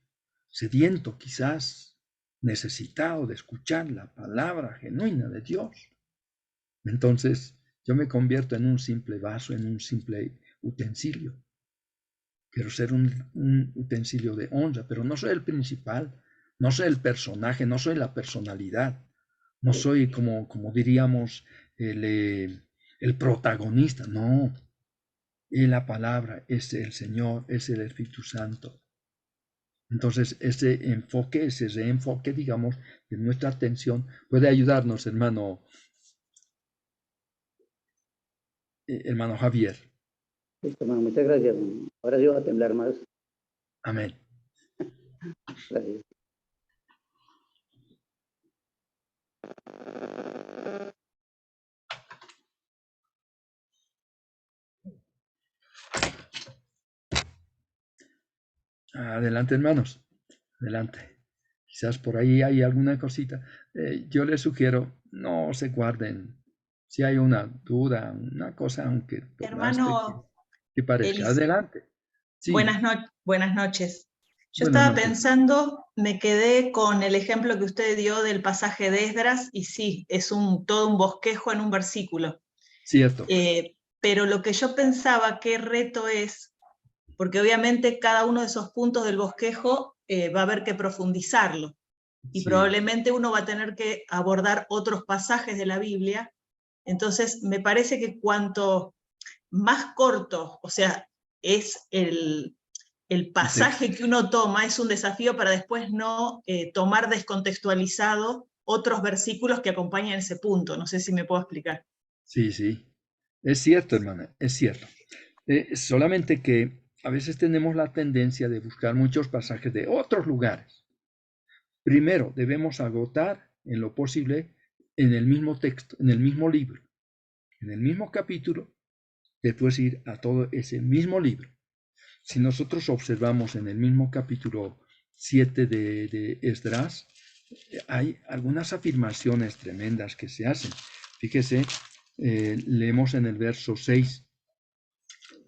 S1: sediento quizás, necesitado de escuchar la palabra genuina de Dios. Entonces yo me convierto en un simple vaso, en un simple utensilio. Quiero ser un utensilio de honra, pero no soy el principal, no soy el personaje, no soy la personalidad, no soy como diríamos el protagonista, no. Y la palabra es el Señor, es el Espíritu Santo. Entonces, ese enfoque, ese reenfoque, digamos, de nuestra atención puede ayudarnos, hermano Javier.
S2: Listo, hermano, muchas gracias, hermano. Ahora sí voy a temblar más.
S1: Amén.
S2: Gracias.
S1: Adelante, hermanos. Adelante. Quizás por ahí hay alguna cosita. Yo les sugiero, no se guarden. Si hay una duda, una cosa, aunque tomaste,
S6: Hermano
S1: que parezca.
S6: Elis,
S1: Adelante. Sí,
S6: buenas noches. Yo
S1: buenas
S6: estaba
S1: noches.
S6: pensando, me quedé con el ejemplo que usted dio del pasaje de Esdras, y sí, es todo un bosquejo en un versículo.
S1: Cierto.
S6: Pero lo que yo pensaba, qué reto es, porque obviamente cada uno de esos puntos del bosquejo va a haber que profundizarlo, y
S1: Sí.
S6: probablemente uno va a tener que abordar otros pasajes de la Biblia. Entonces, me parece que cuanto más corto, o sea, es el pasaje que uno toma, es un desafío para después no tomar descontextualizado otros versículos que acompañan ese punto. No sé si me puedo explicar.
S1: Sí, sí. Es cierto, hermana, es cierto. Solamente que a veces tenemos la tendencia de buscar muchos pasajes de otros lugares. Primero, debemos agotar en lo posible en el mismo texto, en el mismo libro, en el mismo capítulo, después ir a todo ese mismo libro. Si nosotros observamos en el mismo capítulo 7 de Esdras, hay algunas afirmaciones tremendas que se hacen. Fíjese, leemos en el verso 6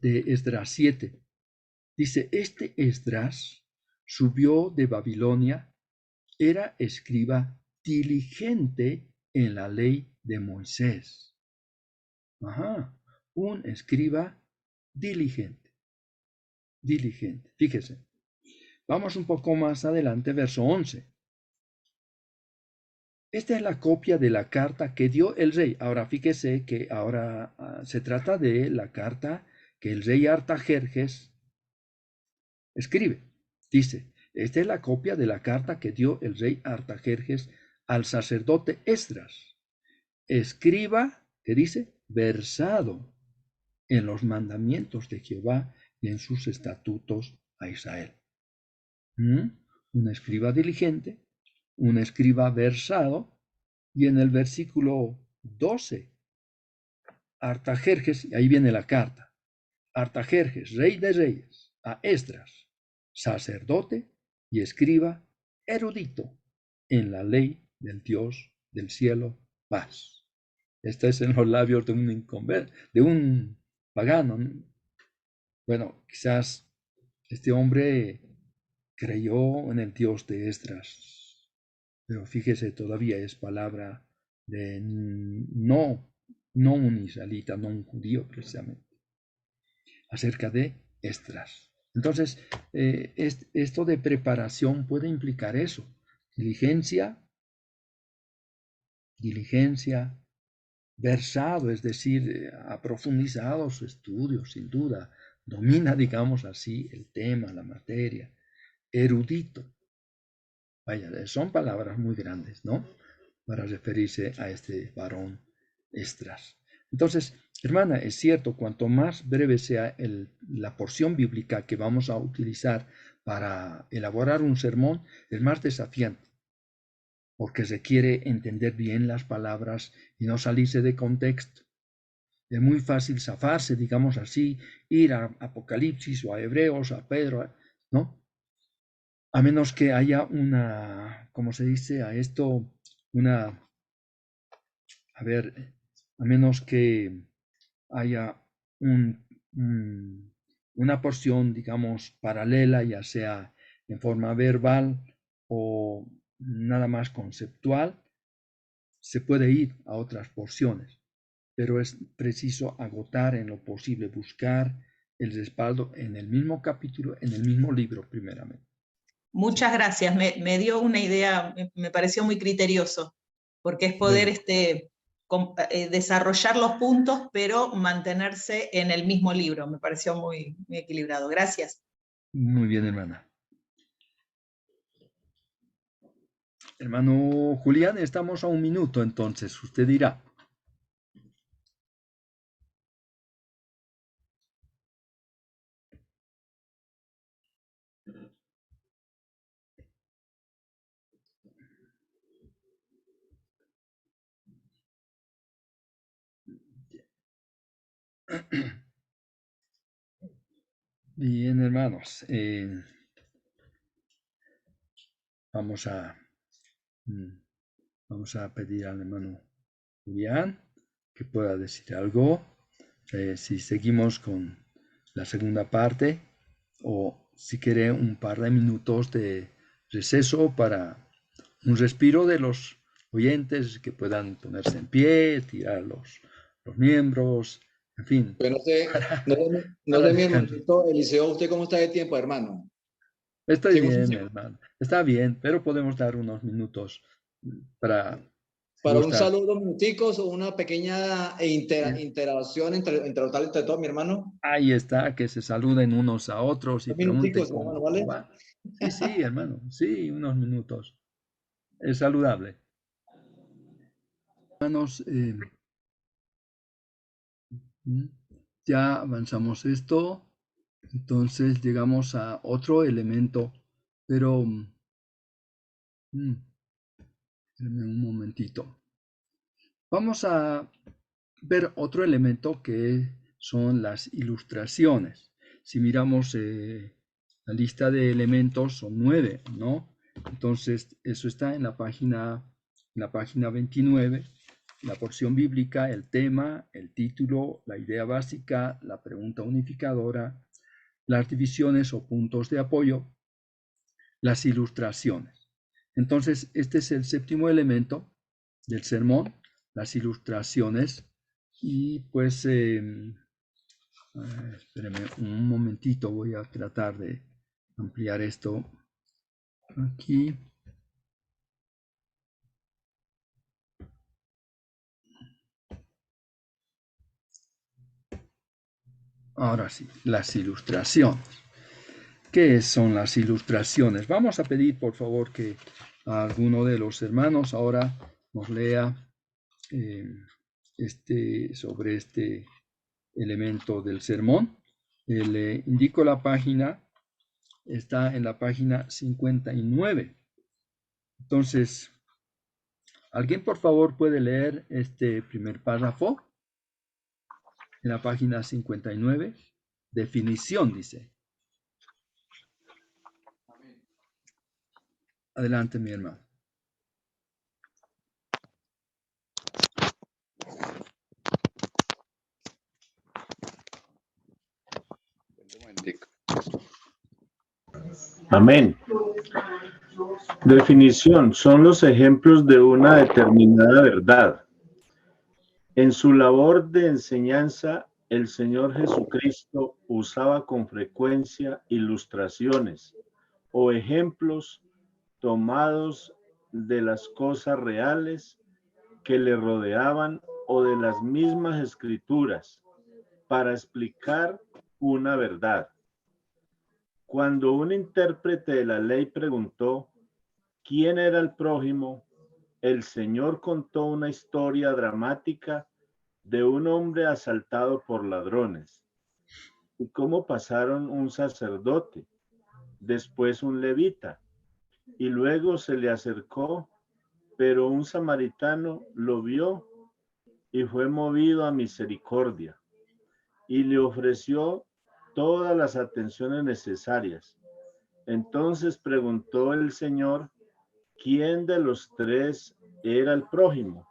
S1: de Esdras 7. Dice, este Esdras subió de Babilonia, era escriba diligente en la ley de Moisés. Ajá, un escriba diligente. Diligente. Fíjese. Vamos un poco más adelante, verso 11. Esta es la copia de la carta que dio el rey. Ahora fíjese que ahora se trata de la carta que el rey Artajerjes escribe. Dice, esta es la copia de la carta que dio el rey Artajerjes al sacerdote Esdras, escriba, ¿qué dice? Versado en los mandamientos de Jehová y en sus estatutos a Israel. Un escriba diligente, un escriba versado, y en el versículo 12, Artajerjes, y ahí viene la carta, Artajerjes, rey de reyes, a Esdras, sacerdote y escriba erudito en la ley del Dios del cielo, paz. Esta es en los labios de un pagano. Bueno, quizás este hombre creyó en el Dios de Esdras, pero fíjese, todavía es palabra de no un israelita, no un judío precisamente, acerca de Esdras. Entonces, esto de preparación puede implicar eso, diligencia, versado, es decir, ha profundizado su estudio, sin duda, domina, digamos así, el tema, la materia, erudito. Vaya, son palabras muy grandes, ¿no? Para referirse a este varón Esdras. Entonces, hermana, es cierto, cuanto más breve sea la porción bíblica que vamos a utilizar para elaborar un sermón, es más desafiante, porque requiere entender bien las palabras y no salirse de contexto. Es muy fácil zafarse, digamos así, ir a Apocalipsis o a Hebreos, a Pedro, ¿no? A menos que haya una, ¿cómo se dice a esto? A menos que haya una porción, digamos, paralela, ya sea en forma verbal o nada más conceptual, se puede ir a otras porciones, pero es preciso agotar en lo posible, buscar el respaldo en el mismo capítulo, en el mismo libro primeramente.
S6: Muchas gracias, me dio una idea, me pareció muy criterioso, porque es poder desarrollar los puntos, pero mantenerse en el mismo libro. Me pareció muy equilibrado. Gracias.
S1: Muy bien, hermana. Hermano Julián, estamos a 1 minuto, entonces usted dirá. Bien, hermanos, vamos a pedir al hermano Julián que pueda decir algo. Si seguimos con la segunda parte o si quiere un par de minutos de receso para un respiro de los oyentes que puedan ponerse en pie, tirar los miembros, en fin.
S7: Pues no sé, no sé mi hermanito Eliseo, ¿usted cómo está de tiempo, hermano?
S1: Estoy
S7: Sí,
S1: bien, hermano. Está bien, pero podemos dar unos minutos para...
S7: Para un saludo, minuticos o una pequeña interacción entre todos, mi hermano.
S1: Ahí está, que se saluden unos a otros y pregunten
S7: Minuticos, hermano, ¿vale?
S1: cómo va. Sí, hermano, sí, unos minutos. Es saludable. Hermanos, ya avanzamos esto. Entonces llegamos a otro elemento, pero espérenme un momentito. Vamos a ver otro elemento que son las ilustraciones. Si miramos la lista de elementos, son 9, ¿no? Entonces, eso está en la página 29, la porción bíblica, el tema, el título, la idea básica, la pregunta unificadora, las divisiones o puntos de apoyo, las ilustraciones. Entonces, este es el séptimo elemento del sermón, las ilustraciones. Y pues, espérenme un momentito, voy a tratar de ampliar esto aquí. Ahora sí, las ilustraciones. ¿Qué son las ilustraciones? Vamos a pedir, por favor, que alguno de los hermanos ahora nos lea sobre este elemento del sermón. Le indico la página, está en la página 59. Entonces, ¿alguien por favor puede leer este primer párrafo? En la página 59, definición dice. Adelante, mi hermano.
S8: Amén. Definición: son los ejemplos de una determinada verdad. En su labor de enseñanza, el Señor Jesucristo usaba con frecuencia ilustraciones o ejemplos tomados de las cosas reales que le rodeaban o de las mismas escrituras para explicar una verdad. Cuando un intérprete de la ley preguntó quién era el prójimo, el Señor contó una historia dramática de un hombre asaltado por ladrones y cómo pasaron un sacerdote, después un levita, y luego se le acercó, pero un samaritano lo vio y fue movido a misericordia y le ofreció todas las atenciones necesarias. Entonces preguntó el Señor quién de los tres era el prójimo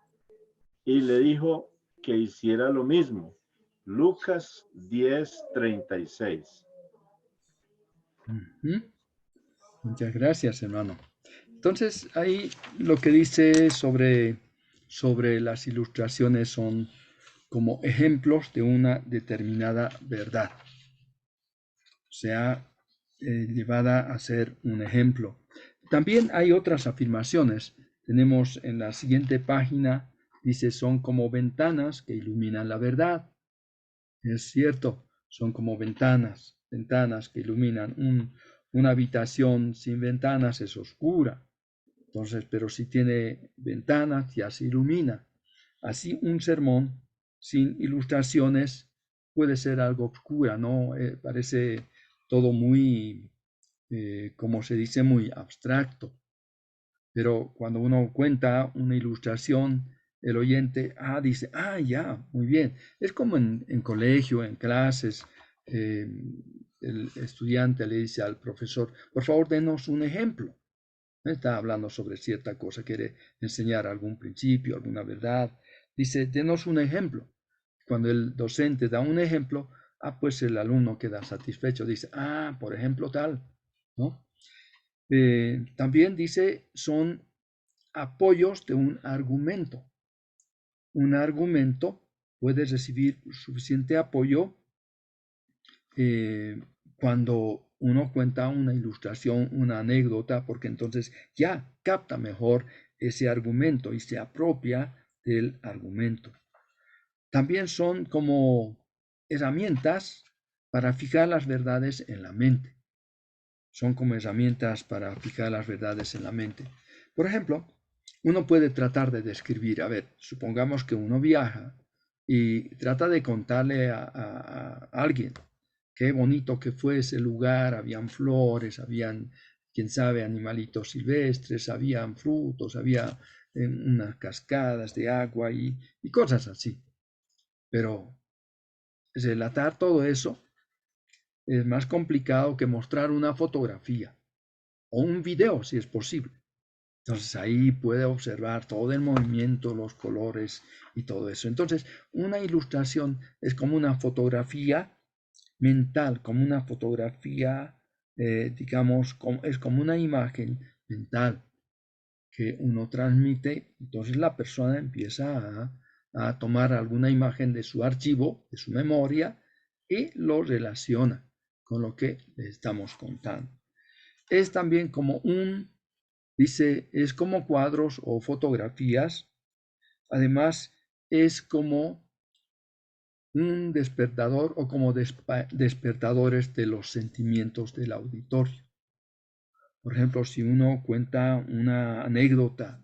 S8: y le dijo que hiciera lo mismo. Lucas 10:36.
S1: Muchas gracias, hermano. Entonces, ahí lo que dice sobre las ilustraciones son como ejemplos de una determinada verdad. O sea, llevada a ser un ejemplo. También hay otras afirmaciones. Tenemos en la siguiente página, dice, son como ventanas que iluminan la verdad. Es cierto, son como ventanas que iluminan. Una habitación sin ventanas es oscura. Entonces, pero si tiene ventanas, ya se ilumina. Así, un sermón sin ilustraciones puede ser algo oscura, ¿no? Parece todo muy, como se dice, muy abstracto. Pero cuando uno cuenta una ilustración, el oyente, dice, ya, muy bien. Es como en colegio, en clases, el estudiante le dice al profesor, por favor, denos un ejemplo. Está hablando sobre cierta cosa, quiere enseñar algún principio, alguna verdad. Dice, denos un ejemplo. Cuando el docente da un ejemplo, pues el alumno queda satisfecho. Dice, por ejemplo, tal, ¿no? También dice, son apoyos de un argumento. Un argumento puede recibir suficiente apoyo cuando uno cuenta una ilustración, una anécdota, porque entonces ya capta mejor ese argumento y se apropia del argumento. También son como herramientas para fijar las verdades en la mente. Son como herramientas para fijar las verdades en la mente. Por ejemplo, uno puede tratar de describir, supongamos que uno viaja y trata de contarle a alguien qué bonito que fue ese lugar, habían flores, habían, quién sabe, animalitos silvestres, habían frutos, había unas cascadas de agua y cosas así. Pero relatar todo eso es más complicado que mostrar una fotografía o un video, si es posible. Entonces ahí puede observar todo el movimiento, los colores y todo eso. Entonces, una ilustración es como una fotografía mental, como una fotografía, digamos, es como una imagen mental que uno transmite. Entonces la persona empieza a tomar alguna imagen de su archivo, de su memoria, y lo relaciona con lo que le estamos contando. Es también como dice, es como cuadros o fotografías. Además, es como un despertador o como despertadores de los sentimientos del auditorio. Por ejemplo, si uno cuenta una anécdota,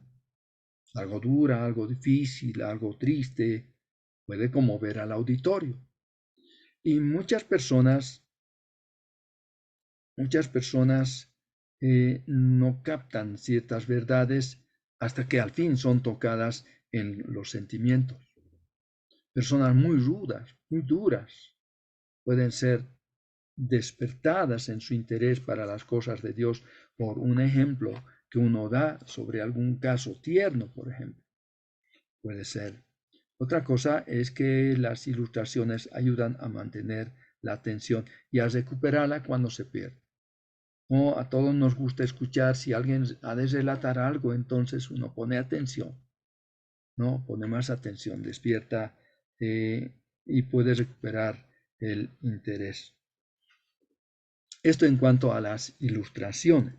S1: algo dura, algo difícil, algo triste, puede conmover al auditorio. Y muchas personas no captan ciertas verdades hasta que al fin son tocadas en los sentimientos. Personas muy rudas, muy duras, pueden ser despertadas en su interés para las cosas de Dios por un ejemplo que uno da sobre algún caso tierno, por ejemplo. Puede ser. Otra cosa es que las ilustraciones ayudan a mantener la atención y a recuperarla cuando se pierde. A todos nos gusta escuchar, si alguien ha de relatar algo, entonces uno pone atención, ¿no? Pone más atención, despierta y puede recuperar el interés. Esto en cuanto a las ilustraciones.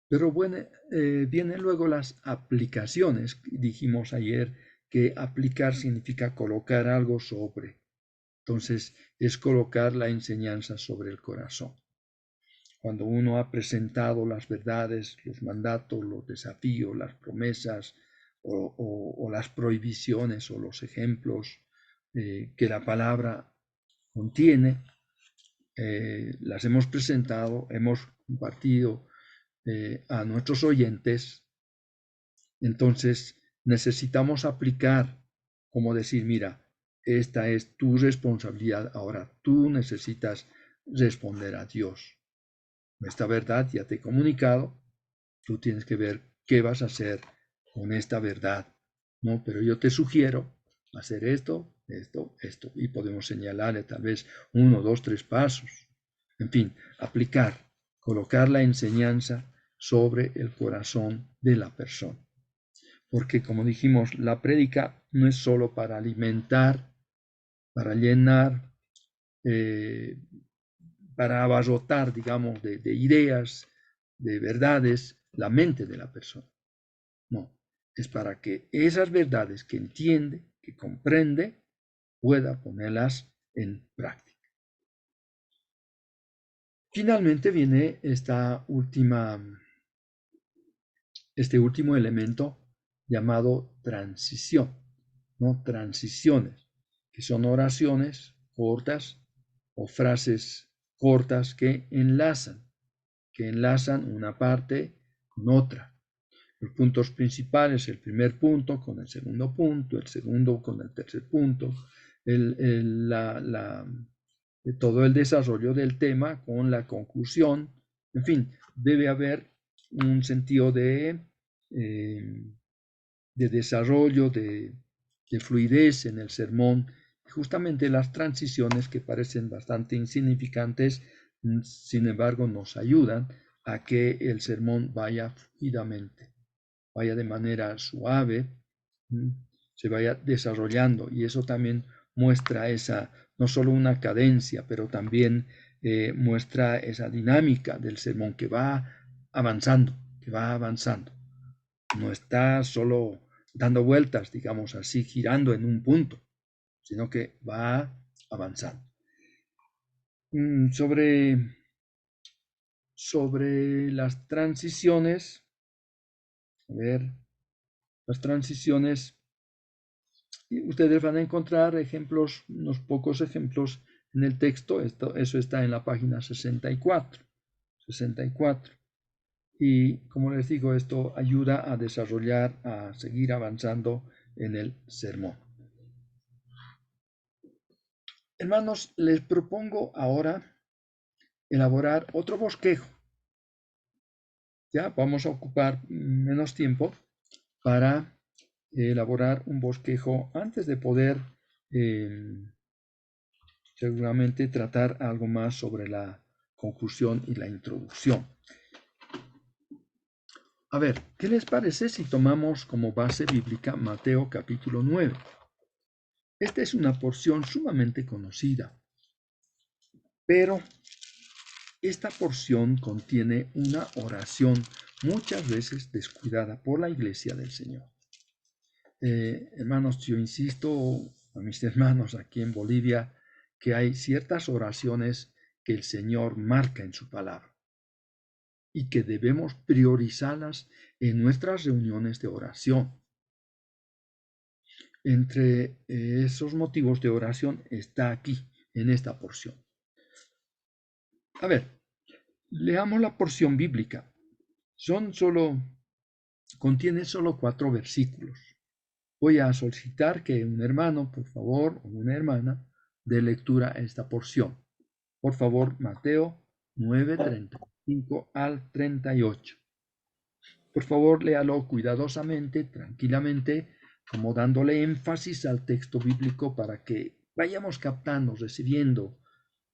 S1: Pero bueno, vienen luego las aplicaciones. Dijimos ayer que aplicar significa colocar algo sobre. Entonces, es colocar la enseñanza sobre el corazón. Cuando uno ha presentado las verdades, los mandatos, los desafíos, las promesas o las prohibiciones o los ejemplos que la palabra contiene, las hemos presentado, hemos compartido a nuestros oyentes, entonces necesitamos aplicar, como decir, mira, esta es tu responsabilidad, ahora tú necesitas responder a Dios. Esta verdad ya te he comunicado, tú tienes que ver qué vas a hacer con esta verdad, ¿no? Pero yo te sugiero hacer esto, y podemos señalarle tal vez 1, 2, 3 pasos. En fin, aplicar colocar la enseñanza sobre el corazón de la persona. Porque, como dijimos, la prédica no es solo para alimentar, para llenar, para abarrotar, digamos, de ideas, de verdades, la mente de la persona. No, es para que esas verdades que entiende, que comprende, pueda ponerlas en práctica. Finalmente viene este último elemento llamado transición, ¿no? Transiciones, que son oraciones cortas o frases cortas que enlazan una parte con otra. Los puntos principales, el primer punto con el segundo punto, el segundo con el tercer punto, todo el desarrollo del tema con la conclusión. En fin, debe haber un sentido de desarrollo, de fluidez en el sermón. Justamente las transiciones, que parecen bastante insignificantes, sin embargo nos ayudan a que el sermón vaya fluidamente, vaya de manera suave, se vaya desarrollando, y eso también muestra no solo una cadencia, pero también muestra esa dinámica del sermón que va avanzando, No está solo dando vueltas, digamos así, girando en un punto, sino que va avanzando. Sobre las transiciones, las transiciones, ustedes van a encontrar ejemplos, unos pocos ejemplos en el texto. Eso está en la página 64. Y como les digo, esto ayuda a desarrollar, a seguir avanzando en el sermón. Hermanos, les propongo ahora elaborar otro bosquejo. Ya vamos a ocupar menos tiempo para elaborar un bosquejo antes de poder seguramente tratar algo más sobre la conclusión y la introducción. A ver, ¿qué les parece si tomamos como base bíblica Mateo capítulo 9? Esta es una porción sumamente conocida, pero esta porción contiene una oración muchas veces descuidada por la Iglesia del Señor. Hermanos, yo insisto a mis hermanos aquí en Bolivia que hay ciertas oraciones que el Señor marca en su palabra y que debemos priorizarlas en nuestras reuniones de oración. Entre esos motivos de oración está aquí, en esta porción. A ver, leamos la porción bíblica. Contiene solo 4 versículos. Voy a solicitar que un hermano, por favor, o una hermana, dé lectura a esta porción. Por favor, Mateo 9:35 al 38. Por favor, léalo cuidadosamente, tranquilamente, como dándole énfasis al texto bíblico para que vayamos captando, recibiendo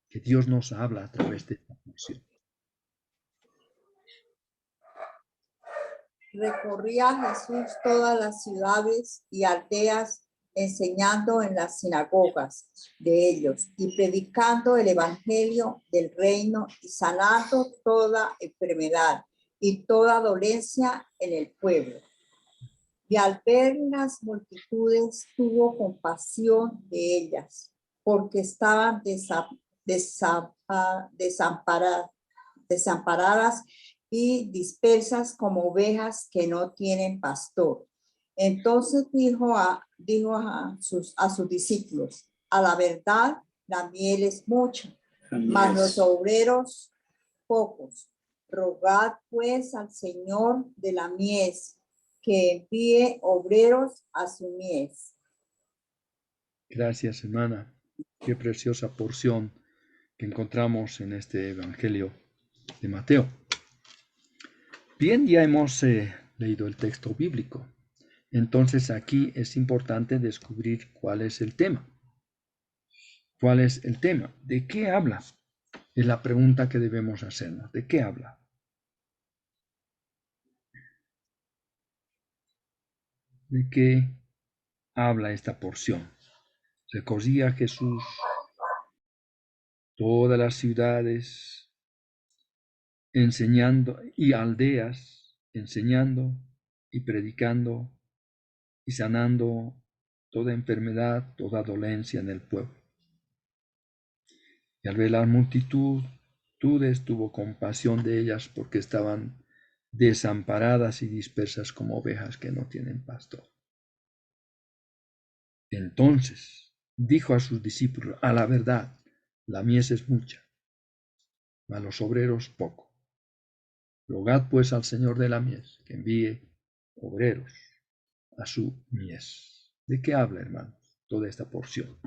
S1: que Dios nos habla a través de esta porción.
S9: Recorría Jesús todas las ciudades y aldeas, enseñando en las sinagogas de ellos y predicando el evangelio del reino y sanando toda enfermedad y toda dolencia en el pueblo. Y al ver las multitudes tuvo compasión de ellas, porque estaban desamparadas y dispersas como ovejas que no tienen pastor. Entonces dijo a sus discípulos: a la verdad, la miel es mucha, mas los obreros pocos. Rogad pues al Señor de la mies que envíe obreros a su mies.
S1: Gracias, hermana. Qué preciosa porción que encontramos en este Evangelio de Mateo. Bien, ya hemos leído el texto bíblico. Entonces aquí es importante descubrir cuál es el tema. ¿Cuál es el tema? ¿De qué habla? Es la pregunta que debemos hacernos. ¿De qué habla? ¿De qué habla esta porción? Recorría Jesús todas las ciudades, enseñando, y aldeas, enseñando y predicando y sanando toda enfermedad, toda dolencia en el pueblo. Y al ver la multitud, tuvo compasión de ellas porque estaban desamparadas y dispersas como ovejas que no tienen pastor. Entonces dijo a sus discípulos: a la verdad, la mies es mucha, mas los obreros poco. Rogad pues al Señor de la mies que envíe obreros a su mies. ¿De qué habla, hermanos, toda esta porción?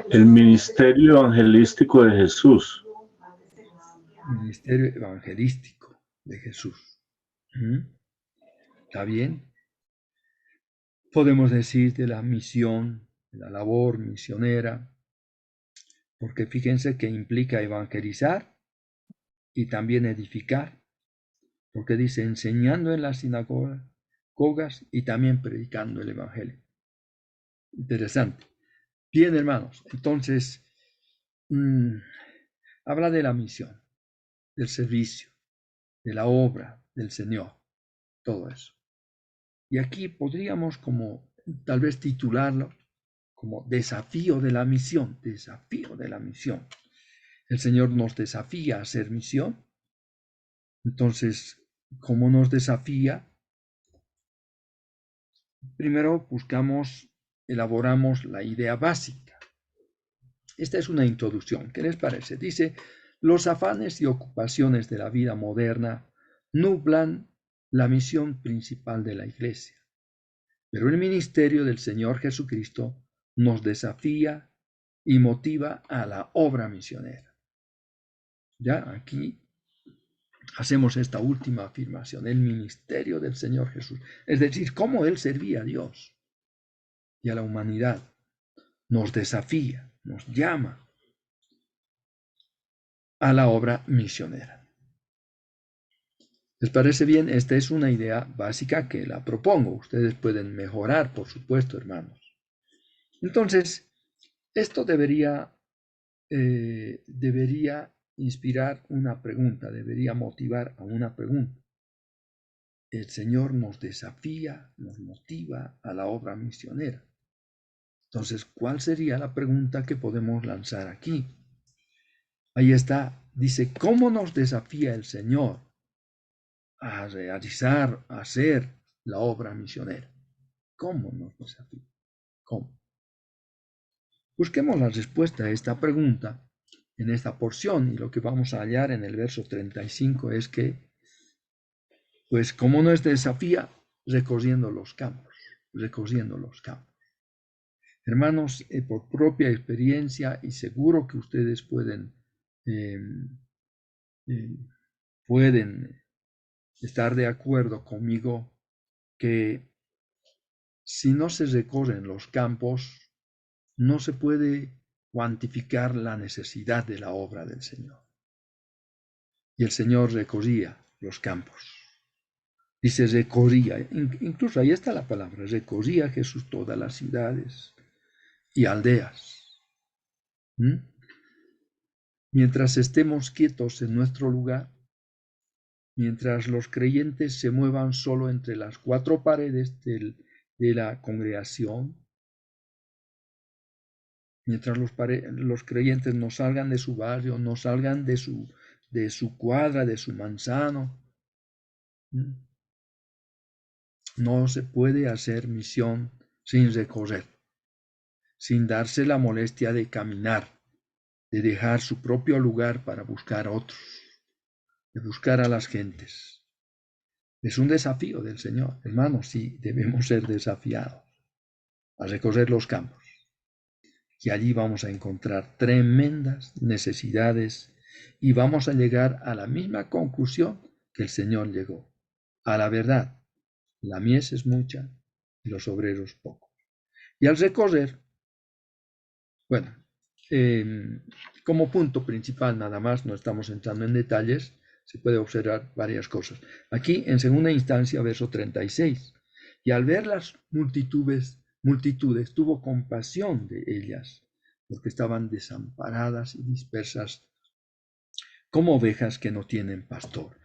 S8: El ministerio evangelístico de Jesús.
S1: Ministerio evangelístico de Jesús. ¿Está bien? Podemos decir de la misión, de la labor misionera, porque fíjense que implica evangelizar y también edificar, porque dice enseñando en las sinagogas y también predicando el evangelio. Interesante. Bien, hermanos, entonces habla de la misión, del servicio, de la obra del Señor, todo eso. Y aquí podríamos como tal vez titularlo como desafío de la misión, desafío de la misión. El Señor nos desafía a hacer misión. Entonces, ¿cómo nos desafía? Primero elaboramos la idea básica. Esta es una introducción. ¿Qué les parece? Dice, los afanes y ocupaciones de la vida moderna nublan la misión principal de la Iglesia. Pero el ministerio del Señor Jesucristo nos desafía y motiva a la obra misionera. Ya aquí hacemos esta última afirmación, el ministerio del Señor Jesús. Es decir, cómo Él servía a Dios y a la humanidad. Nos desafía, nos llama a la obra misionera. ¿Les parece bien? Esta es una idea básica que la propongo. Ustedes pueden mejorar, por supuesto, hermanos. Entonces, esto debería inspirar una pregunta, debería motivar a una pregunta. El Señor nos desafía, nos motiva a la obra misionera. Entonces, ¿cuál sería la pregunta que podemos lanzar aquí? Ahí está, dice, ¿cómo nos desafía el Señor a realizar, a hacer la obra misionera? ¿Cómo nos desafía? ¿Cómo? Busquemos la respuesta a esta pregunta en esta porción, y lo que vamos a hallar en el verso 35 es que, pues, ¿cómo nos desafía? Recorriendo los campos, recorriendo los campos. Hermanos, por propia experiencia, y seguro que ustedes pueden estar de acuerdo conmigo, que si no se recorren los campos, no se puede cuantificar la necesidad de la obra del Señor. Y el Señor recorría los campos. Dice recorría, incluso ahí está la palabra, recorría Jesús todas las ciudades y aldeas. Mientras estemos quietos en nuestro lugar, mientras los creyentes se muevan solo entre las cuatro paredes de la congregación, mientras los creyentes no salgan de su barrio, no salgan de su cuadra, de su manzano, no se puede hacer misión sin recorrer, sin darse la molestia de caminar, de dejar su propio lugar para buscar a otros, de buscar a las gentes. Es un desafío del Señor, hermanos, sí, debemos ser desafiados a recorrer los campos. Y allí vamos a encontrar tremendas necesidades y vamos a llegar a la misma conclusión que el Señor llegó. A la verdad, la mies es mucha y los obreros pocos. Y al recorrer, Bueno, como punto principal nada más, no estamos entrando en detalles, se puede observar varias cosas. Aquí, en segunda instancia, verso 36. Y al ver las multitudes, tuvo compasión de ellas, porque estaban desamparadas y dispersas como ovejas que no tienen pastor.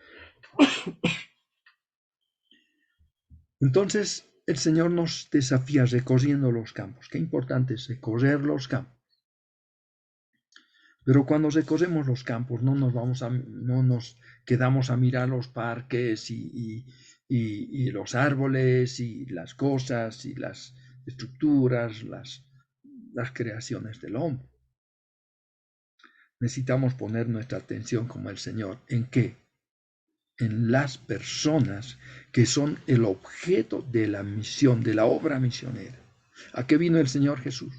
S1: Entonces, el Señor nos desafía recorriendo los campos. Qué importante es recorrer los campos. Pero cuando recorremos los campos, no nos quedamos a mirar los parques y los árboles y las cosas y las estructuras, las creaciones del hombre. Necesitamos poner nuestra atención como el Señor. ¿En qué? En las personas que son el objeto de la misión, de la obra misionera. ¿A qué vino el Señor Jesús?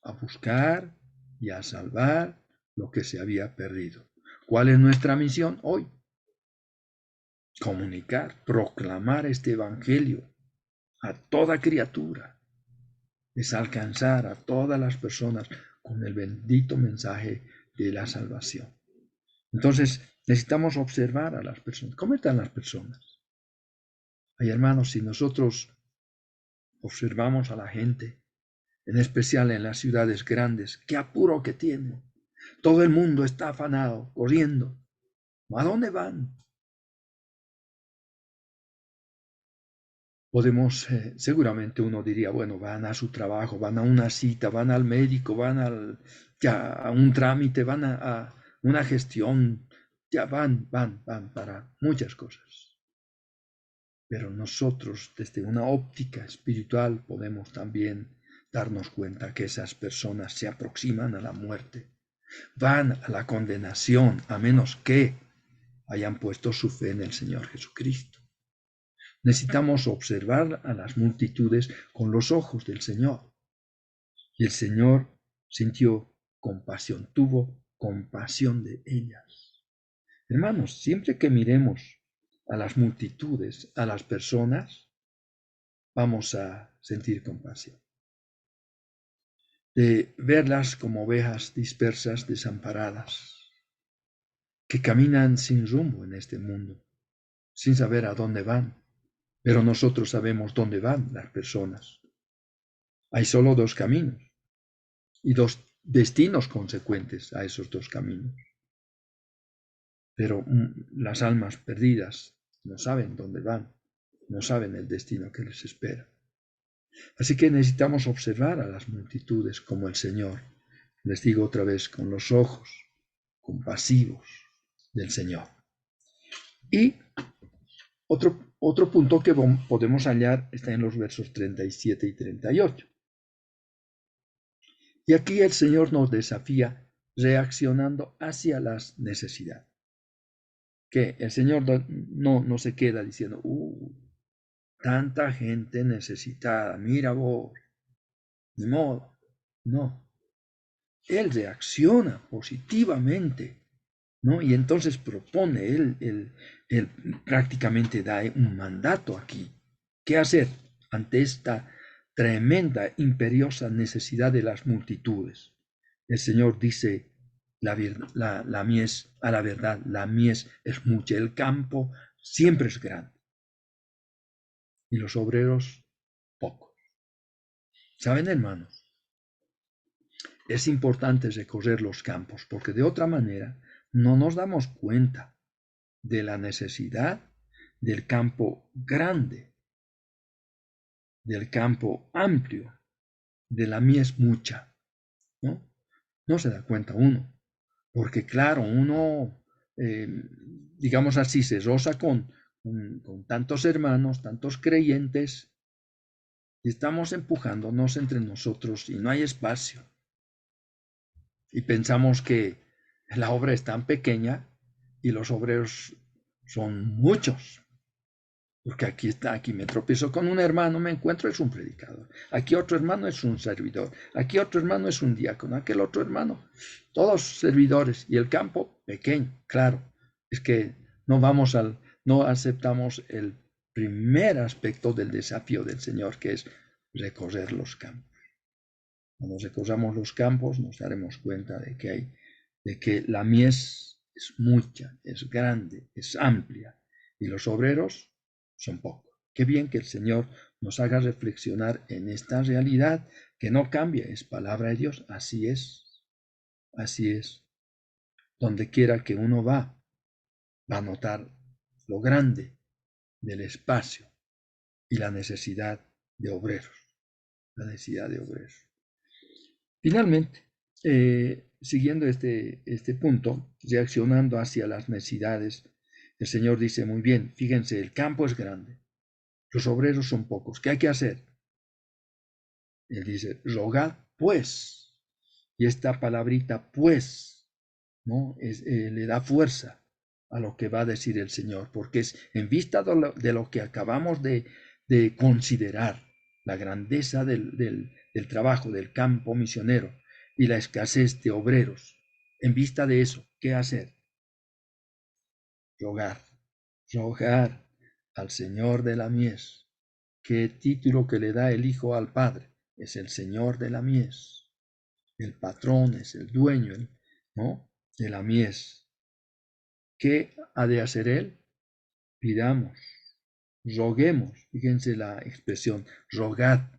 S1: A buscar y a salvar lo que se había perdido. ¿Cuál es nuestra misión hoy? Comunicar, proclamar este evangelio a toda criatura. Es alcanzar a todas las personas con el bendito mensaje de la salvación. Entonces, necesitamos observar a las personas. ¿Cómo están las personas? Ay, hermanos, si nosotros observamos a la gente, en especial en las ciudades grandes, qué apuro que tienen. Todo el mundo está afanado, corriendo. ¿A dónde van? Podemos, seguramente uno diría, bueno, van a su trabajo, van a una cita, van al médico, van a un trámite, van a una gestión, ya van para muchas cosas. Pero nosotros, desde una óptica espiritual, podemos también darnos cuenta que esas personas se aproximan a la muerte, van a la condenación, a menos que hayan puesto su fe en el Señor Jesucristo. Necesitamos observar a las multitudes con los ojos del Señor. Y el Señor sintió compasión, tuvo compasión de ellas. Hermanos, siempre que miremos a las multitudes, a las personas, vamos a sentir compasión. De verlas como ovejas dispersas, desamparadas, que caminan sin rumbo en este mundo, sin saber a dónde van. Pero nosotros sabemos dónde van las personas. Hay solo dos caminos y dos destinos consecuentes a esos dos caminos. Pero las almas perdidas no saben dónde van, no saben el destino que les espera. Así que necesitamos observar a las multitudes como el Señor, les digo otra vez, con los ojos compasivos del Señor. Y otro punto que podemos hallar está en los versos 37 y 38. Y aquí el Señor nos desafía reaccionando hacia las necesidades. Que el Señor no se queda diciendo, tanta gente necesitada, mira vos, ni modo. No. Él reacciona positivamente, ¿no? Y entonces propone, él prácticamente da un mandato aquí. ¿Qué hacer ante esta tremenda, imperiosa necesidad de las multitudes? El Señor dice, la mies, a la verdad, la mies es mucha, el campo siempre es grande y los obreros pocos. ¿Saben, hermanos? Es importante recorrer los campos porque de otra manera no nos damos cuenta de la necesidad del campo grande, del campo amplio, de la mies mucha, ¿no? No se da cuenta uno, porque claro, uno, digamos así, se roza con tantos hermanos, tantos creyentes, y estamos empujándonos entre nosotros y no hay espacio. Y pensamos que la obra es tan pequeña y los obreros son muchos. Porque aquí me tropiezo con un hermano, me encuentro, es un predicador. Aquí otro hermano es un servidor. Aquí otro hermano es un diácono. Aquel otro hermano, todos servidores. Y el campo pequeño, claro. Es que no aceptamos el primer aspecto del desafío del Señor, que es recorrer los campos. Cuando recorramos los campos nos daremos cuenta de que la mies es mucha, es grande, es amplia, y los obreros son pocos. Qué bien que el Señor nos haga reflexionar en esta realidad que no cambia, es palabra de Dios, así es, así es. Donde quiera que uno va a notar lo grande del espacio y la necesidad de obreros, la necesidad de obreros. Finalmente, siguiendo este punto, reaccionando hacia las necesidades, el Señor dice muy bien, fíjense, el campo es grande, los obreros son pocos, ¿qué hay que hacer? Él dice, rogad pues, y esta palabrita pues, ¿no? Le da fuerza a lo que va a decir el Señor, porque es en vista de lo que acabamos de considerar, la grandeza del trabajo del campo misionero y la escasez de obreros. En vista de eso, ¿qué hacer? Rogar al Señor de la mies. ¿Qué título que le da el Hijo al Padre? Es el Señor de la mies. El patrón es el dueño, ¿no?, de la mies. ¿Qué ha de hacer él? Pidamos, roguemos. Fíjense la expresión, rogad.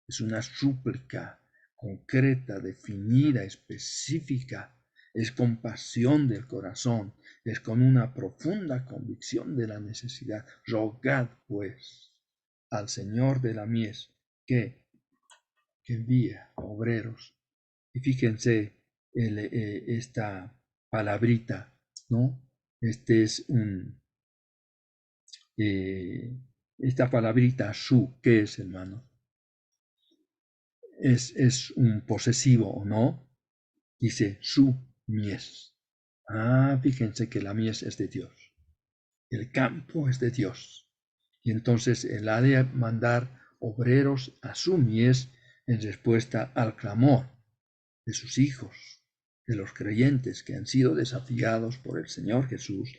S1: Es una súplica concreta, definida, específica. Es compasión del corazón. Es con una profunda convicción de la necesidad. Rogad, pues, al Señor de la mies que envía obreros. Y fíjense esta palabrita, ¿no? Esta palabrita su, ¿qué es, hermano? Es un posesivo, ¿o no? Dice su mies. Fíjense que la mies es de Dios. El campo es de Dios. Y entonces él ha de mandar obreros a su mies en respuesta al clamor de sus hijos, de los creyentes que han sido desafiados por el Señor Jesús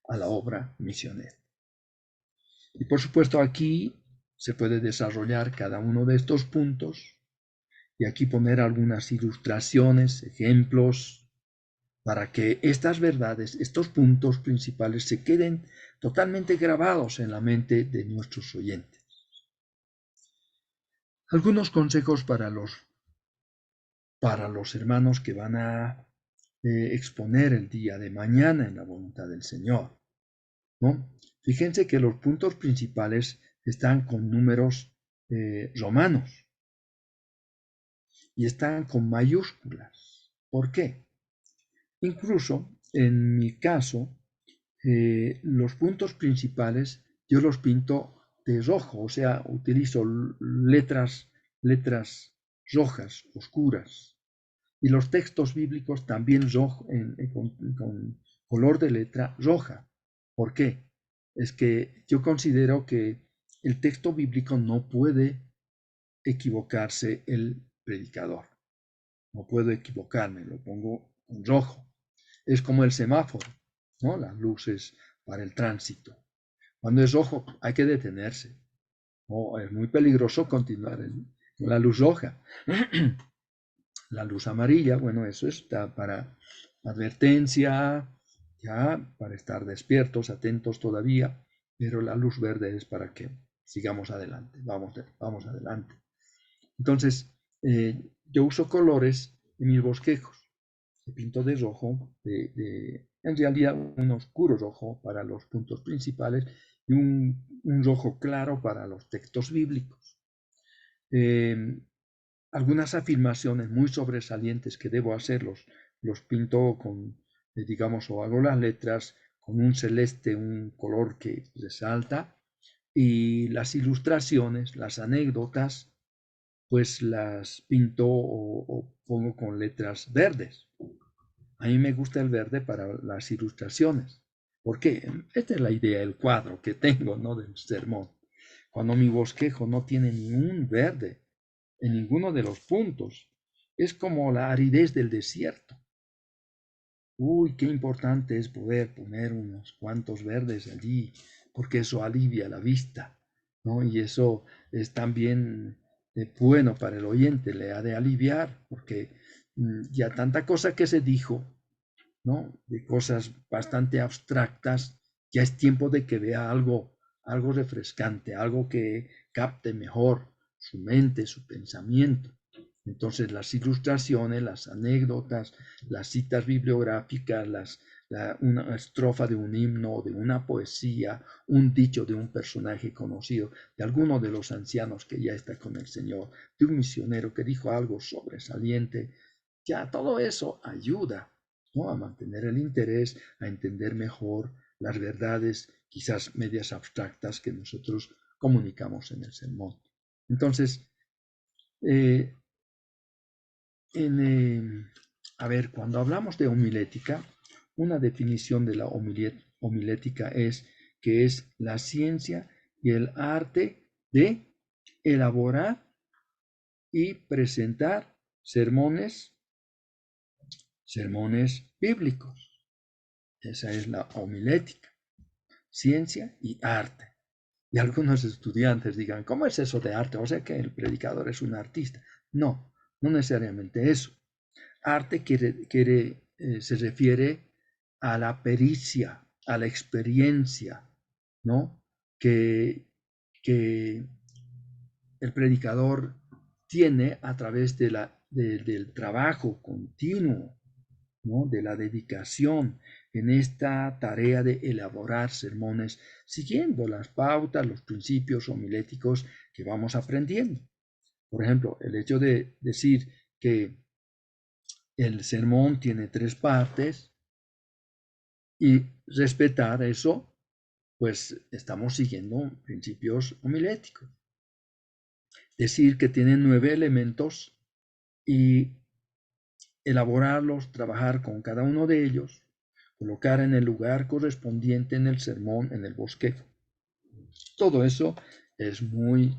S1: a la obra misionera. Y por supuesto aquí se puede desarrollar cada uno de estos puntos y aquí poner algunas ilustraciones, ejemplos, para que estas verdades, estos puntos principales se queden totalmente grabados en la mente de nuestros oyentes. Algunos consejos para los hermanos que van a exponer el día de mañana en la voluntad del Señor, ¿no? Fíjense que los puntos principales están con números romanos y están con mayúsculas. ¿Por qué? Incluso en mi caso, los puntos principales yo los pinto de rojo, o sea, utilizo letras rojas, oscuras. Y los textos bíblicos también con color de letra roja. ¿Por qué? Es que yo considero que el texto bíblico no puede equivocarse el predicador. No puedo equivocarme, lo pongo en rojo. Es como el semáforo, ¿no? Las luces para el tránsito. Cuando es rojo hay que detenerse. ¿No? Es muy peligroso continuar con la luz roja. La luz amarilla, bueno, eso está para advertencia, ya para estar despiertos, atentos todavía, pero la luz verde es para que sigamos adelante, vamos adelante. Entonces, yo uso colores en mis bosquejos. Pinto de rojo, en realidad un oscuro rojo para los puntos principales y un rojo claro para los textos bíblicos. Algunas afirmaciones muy sobresalientes que debo hacer los pinto con, digamos, o hago las letras con un celeste, un color que resalta, y las ilustraciones, las anécdotas, pues las pinto o pongo con letras verdes. A mí me gusta el verde para las ilustraciones. ¿Por qué? Esta es la idea, el cuadro que tengo, ¿no?, del sermón. Cuando mi bosquejo no tiene ningún verde en ninguno de los puntos, es como la aridez del desierto. Uy, qué importante es poder poner unos cuantos verdes allí, porque eso alivia la vista, ¿no? Y eso es también bueno para el oyente, le ha de aliviar, porque ya tanta cosa que se dijo, ¿no? De cosas bastante abstractas, ya es tiempo de que vea algo refrescante, algo que capte mejor su mente, su pensamiento. Entonces las ilustraciones, las anécdotas, las citas bibliográficas, una estrofa de un himno, de una poesía, un dicho de un personaje conocido, de alguno de los ancianos que ya está con el Señor, de un misionero que dijo algo sobresaliente, ya todo eso ayuda, ¿no? A mantener el interés, a entender mejor las verdades quizás medias abstractas que nosotros comunicamos en el sermón. Entonces, a ver, cuando hablamos de homilética, una definición de la homilética es que es la ciencia y el arte de elaborar y presentar sermones bíblicos. Esa es la homilética, ciencia y arte. Y algunos estudiantes digan, ¿cómo es eso de arte? O sea que el predicador es un artista. No, no necesariamente eso. Arte se refiere a la pericia, a la experiencia, ¿no? Que el predicador tiene a través del trabajo continuo, ¿no? De la dedicación en esta tarea de elaborar sermones, siguiendo las pautas, los principios homiléticos que vamos aprendiendo. Por ejemplo, el hecho de decir que el sermón tiene 3 partes y respetar eso, pues estamos siguiendo principios homiléticos. Decir que tiene 9 elementos y elaborarlos, trabajar con cada uno de ellos, colocar en el lugar correspondiente en el sermón, en el bosquejo. Todo eso es muy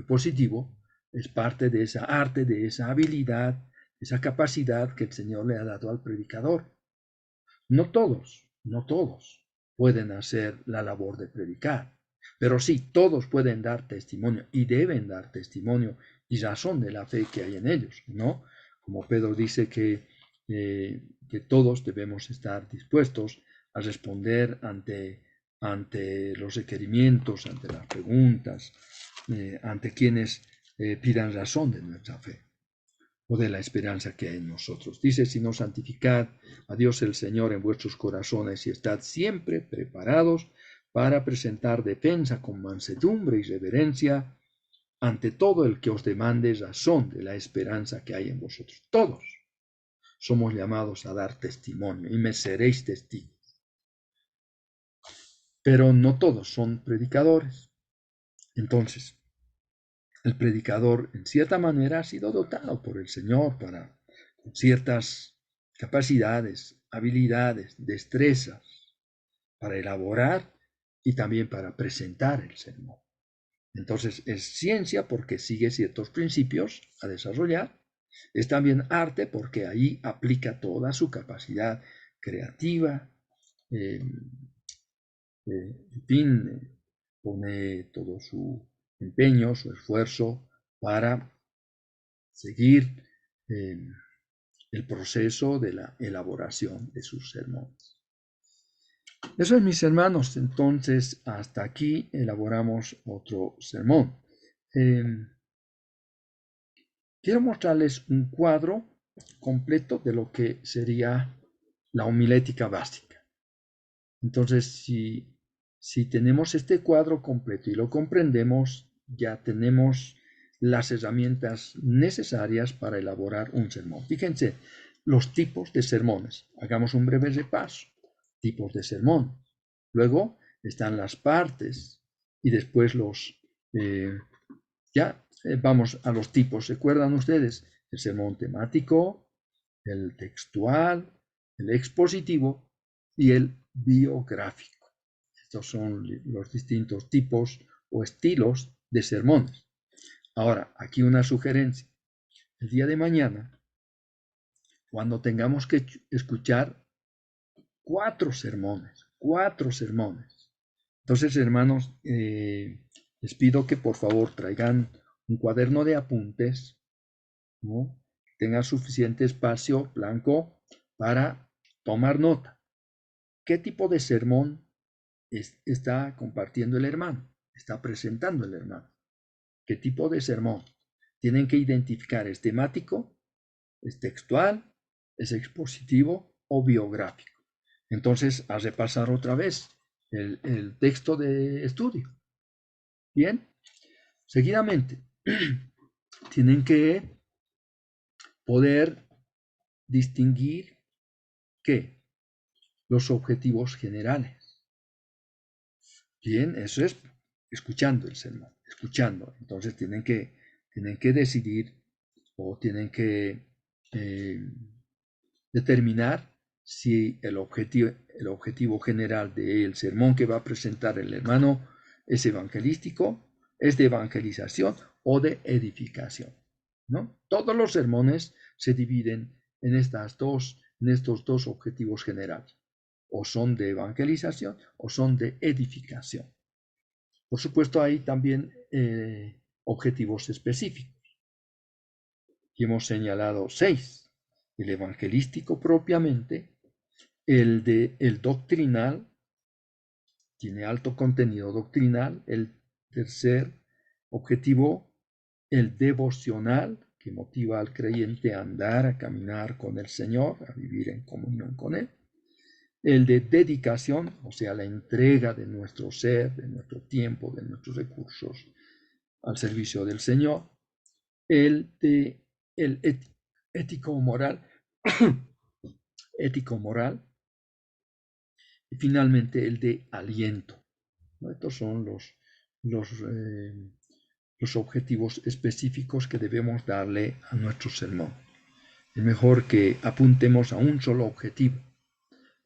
S1: positivo, es parte de esa arte, de esa habilidad, esa capacidad que el Señor le ha dado al predicador. No todos pueden hacer la labor de predicar, pero sí, todos pueden dar testimonio y deben dar testimonio y razón de la fe que hay en ellos, ¿no? Como Pedro dice que todos debemos estar dispuestos a responder ante los requerimientos, ante las preguntas, ante quienes pidan razón de nuestra fe o de la esperanza que hay en nosotros. Dice, sino santificad a Dios el Señor en vuestros corazones y estad siempre preparados para presentar defensa con mansedumbre y reverencia ante todo el que os demande razón de la esperanza que hay en vosotros. Todos somos llamados a dar testimonio y me seréis testigos. Pero no todos son predicadores. Entonces, el predicador, en cierta manera, ha sido dotado por el Señor con ciertas capacidades, habilidades, destrezas para elaborar y también para presentar el sermón. Entonces, es ciencia porque sigue ciertos principios a desarrollar. Es también arte porque ahí aplica toda su capacidad creativa. En fin, pone todo su empeño, su esfuerzo para seguir el proceso de la elaboración de sus sermones. Eso es, mis hermanos. Entonces, hasta aquí elaboramos otro sermón. Quiero mostrarles un cuadro completo de lo que sería la homilética básica. Entonces, si tenemos este cuadro completo y lo comprendemos, ya tenemos las herramientas necesarias para elaborar un sermón. Fíjense, los tipos de sermones. Hagamos un breve repaso. Tipos de sermón. Luego están las partes y después vamos a los tipos. ¿Recuerdan ustedes? El sermón temático, el textual, el expositivo y el biográfico. Estos son los distintos tipos o estilos de sermones. Ahora, aquí una sugerencia. El día de mañana, cuando tengamos que escuchar 4 sermones. Entonces, hermanos, les pido que por favor traigan un cuaderno de apuntes, ¿no? Tenga suficiente espacio blanco para tomar nota. ¿Qué tipo de sermón está compartiendo el hermano? Está presentando el hermano. ¿Qué tipo de sermón? Tienen que identificar, ¿es temático, es textual, es expositivo o biográfico? Entonces, a repasar otra vez el texto de estudio. Bien, seguidamente, tienen que poder distinguir ¿qué? Los objetivos generales. Bien, eso es escuchando el sermón, escuchando. Entonces tienen que decidir o tienen que determinar si el objetivo general del sermón que va a presentar el hermano es evangelístico, es de evangelización o de edificación, ¿no? Todos los sermones se dividen en estos dos objetivos generales. O son de evangelización o son de edificación. Por supuesto, hay también objetivos específicos. Y hemos señalado 6. El evangelístico propiamente, el doctrinal, tiene alto contenido doctrinal. El tercer objetivo, el devocional, que motiva al creyente a andar, a caminar con el Señor, a vivir en comunión con Él. El de dedicación, o sea, la entrega de nuestro ser, de nuestro tiempo, de nuestros recursos al servicio del Señor. El ético-moral, ético-moral. Y finalmente el de aliento. Estos son los objetivos específicos que debemos darle a nuestro sermón. Es mejor que apuntemos a un solo objetivo.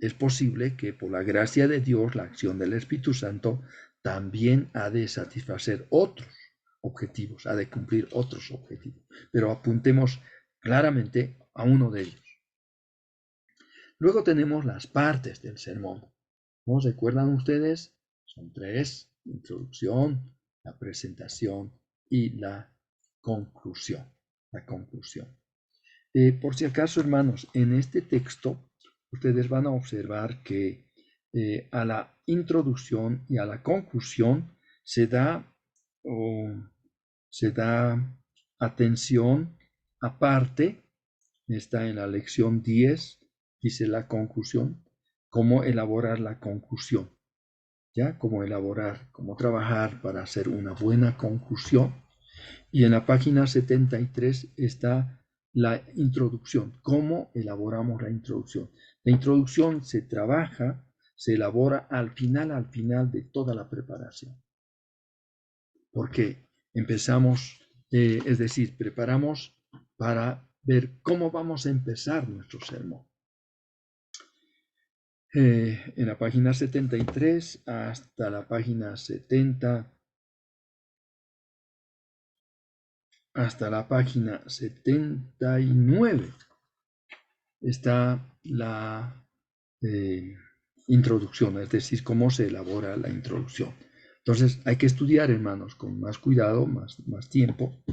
S1: Es posible que por la gracia de Dios, la acción del Espíritu Santo, también ha de satisfacer otros objetivos, ha de cumplir otros objetivos. Pero apuntemos claramente a uno de ellos. Luego tenemos las partes del sermón. ¿No recuerdan ustedes? Son 3: introducción, la presentación y la conclusión. Por si acaso, hermanos, en este texto ustedes van a observar que a la introducción y a la conclusión se da atención aparte. Está en la lección 10, dice la conclusión, cómo elaborar la conclusión, ¿ya? Cómo trabajar para hacer una buena conclusión. Y en la página 73 está la introducción, cómo elaboramos la introducción. La introducción se elabora al final de toda la preparación. Porque empezamos, es decir, preparamos para ver cómo vamos a empezar nuestro sermón. En la página 73 hasta la página 70, hasta la página 79 está la introducción, es decir, cómo se elabora la introducción. Entonces hay que estudiar, hermanos, con más cuidado, más tiempo.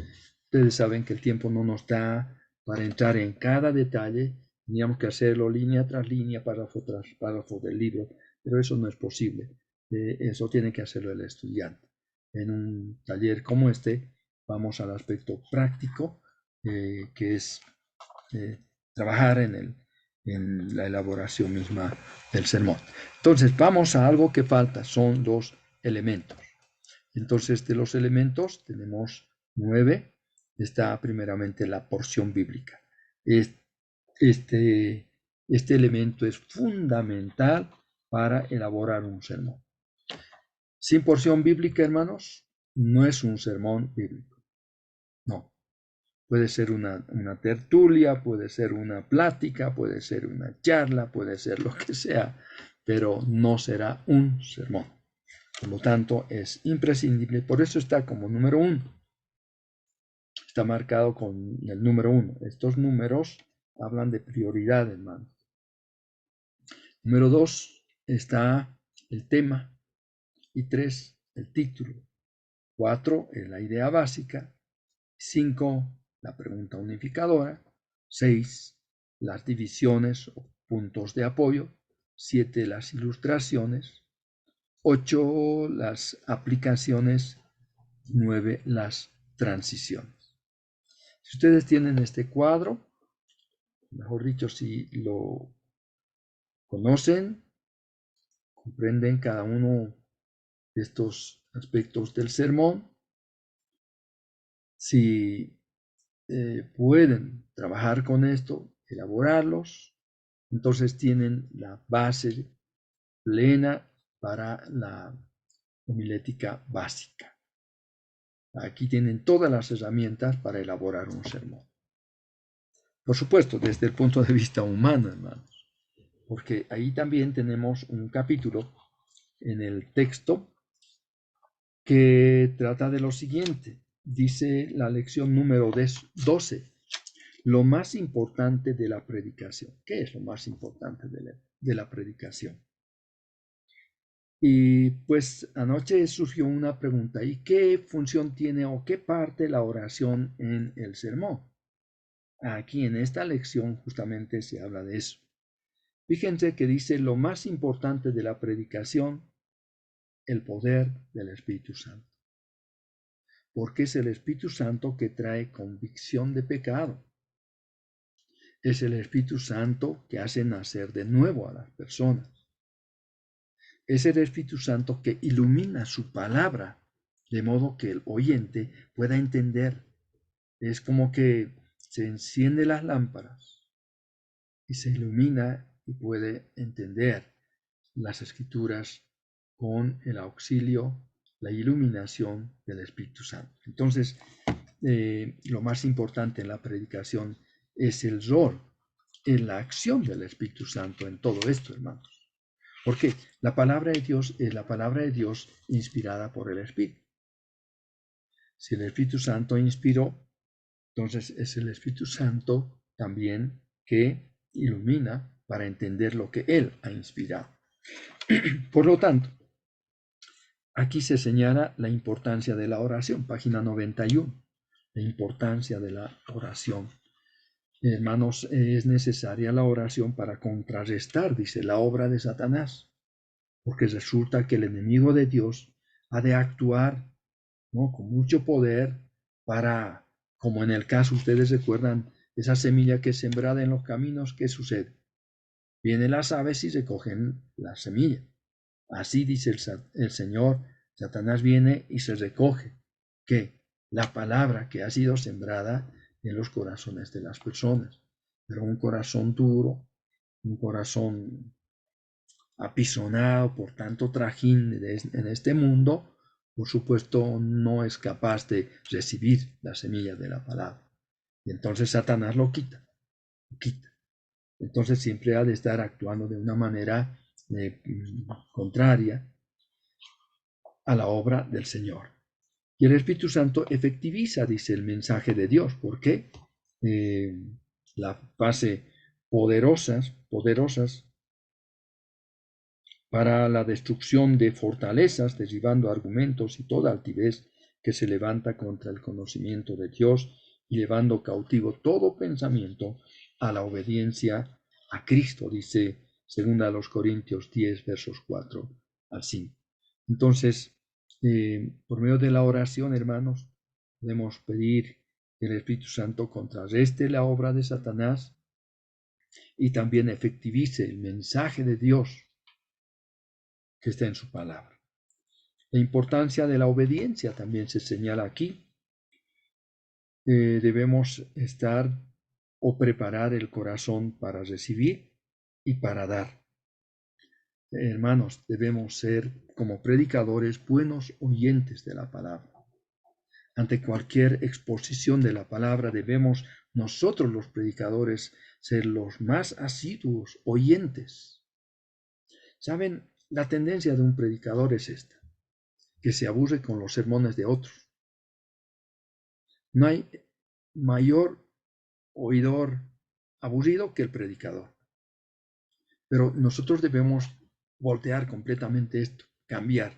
S1: Ustedes saben que el tiempo no nos da para entrar en cada detalle. Teníamos que hacerlo línea tras línea, párrafo tras párrafo del libro, pero eso no es posible. Eso tiene que hacerlo el estudiante. En un taller como este, vamos al aspecto práctico, que es trabajar en la elaboración misma del sermón. Entonces, vamos a algo que falta, son 2 elementos. Entonces, de los elementos tenemos 9. Está primeramente la porción bíblica. Este elemento es fundamental para elaborar un sermón. Sin porción bíblica, hermanos, no es un sermón bíblico. No. Puede ser una tertulia, puede ser una plática, puede ser una charla, puede ser lo que sea, pero no será un sermón. Por lo tanto, es imprescindible. Por eso está como número 1. Está marcado con el número 1. Estos números hablan de prioridad, hermanos. Número 2 está el tema. Y 3, el título. 4 es la idea básica. 5, la pregunta unificadora. 6, las divisiones o puntos de apoyo. 7, las ilustraciones. 8, las aplicaciones. 9, las transiciones. Si ustedes tienen este cuadro, mejor dicho, si lo conocen, comprenden cada uno de estos aspectos del sermón, si pueden trabajar con esto, elaborarlos, entonces tienen la base plena para la homilética básica. Aquí tienen todas las herramientas para elaborar un sermón. Por supuesto, desde el punto de vista humano, hermanos, porque ahí también tenemos un capítulo en el texto que trata de lo siguiente. Dice la lección número 12, lo más importante de la predicación. ¿Qué es lo más importante de la predicación? Y pues anoche surgió una pregunta, ¿y qué función tiene o qué parte la oración en el sermón? Aquí en esta lección justamente se habla de eso. Fíjense que dice lo más importante de la predicación, el poder del Espíritu Santo. Porque es el Espíritu Santo que trae convicción de pecado. Es el Espíritu Santo que hace nacer de nuevo a las personas. Es el Espíritu Santo que ilumina su palabra, de modo que el oyente pueda entender. Es como que se encienden las lámparas y se ilumina y puede entender las Escrituras con el auxilio, la iluminación del Espíritu Santo. Entonces, lo más importante en la predicación es el rol, en la acción del Espíritu Santo en todo esto, hermanos. Porque la palabra de Dios es la palabra de Dios inspirada por el Espíritu. Si el Espíritu Santo inspiró, entonces es el Espíritu Santo también que ilumina para entender lo que Él ha inspirado. Por lo tanto, aquí se señala la importancia de la oración, página 91, la importancia de la oración. Hermanos, es necesaria la oración para contrarrestar, dice, la obra de Satanás, porque resulta que el enemigo de Dios ha de actuar, ¿no?, con mucho poder para, como en el caso, ustedes recuerdan, esa semilla que es sembrada en los caminos, ¿qué sucede? Vienen las aves y recogen la semilla. Así dice el Señor, Satanás viene y se recoge, ¿qué? La palabra que ha sido sembrada en los corazones de las personas. Pero un corazón duro, un corazón apisonado por tanto trajín en este mundo, por supuesto no es capaz de recibir la semilla de la palabra. Y entonces Satanás lo quita. Entonces siempre ha de estar actuando de una manera contraria a la obra del Señor. Y el Espíritu Santo efectiviza, dice, el mensaje de Dios. ¿Por qué? La fase poderosas para la destrucción de fortalezas, derribando argumentos y toda altivez que se levanta contra el conocimiento de Dios y llevando cautivo todo pensamiento a la obediencia a Cristo, dice 2 Corintios 10, versos 4 al 5. Entonces, por medio de la oración, hermanos, podemos pedir que el Espíritu Santo contrarreste la obra de Satanás y también efectivice el mensaje de Dios que está en su palabra. La importancia de la obediencia también se señala aquí. Debemos estar o preparar el corazón para recibir y para dar. Hermanos, debemos ser como predicadores buenos oyentes de la palabra. Ante cualquier exposición de la palabra debemos nosotros los predicadores ser los más asiduos oyentes. ¿Saben? La tendencia de un predicador es esta, que se aburre con los sermones de otros. No hay mayor oidor aburrido que el predicador. Pero nosotros debemos voltear completamente esto, cambiar.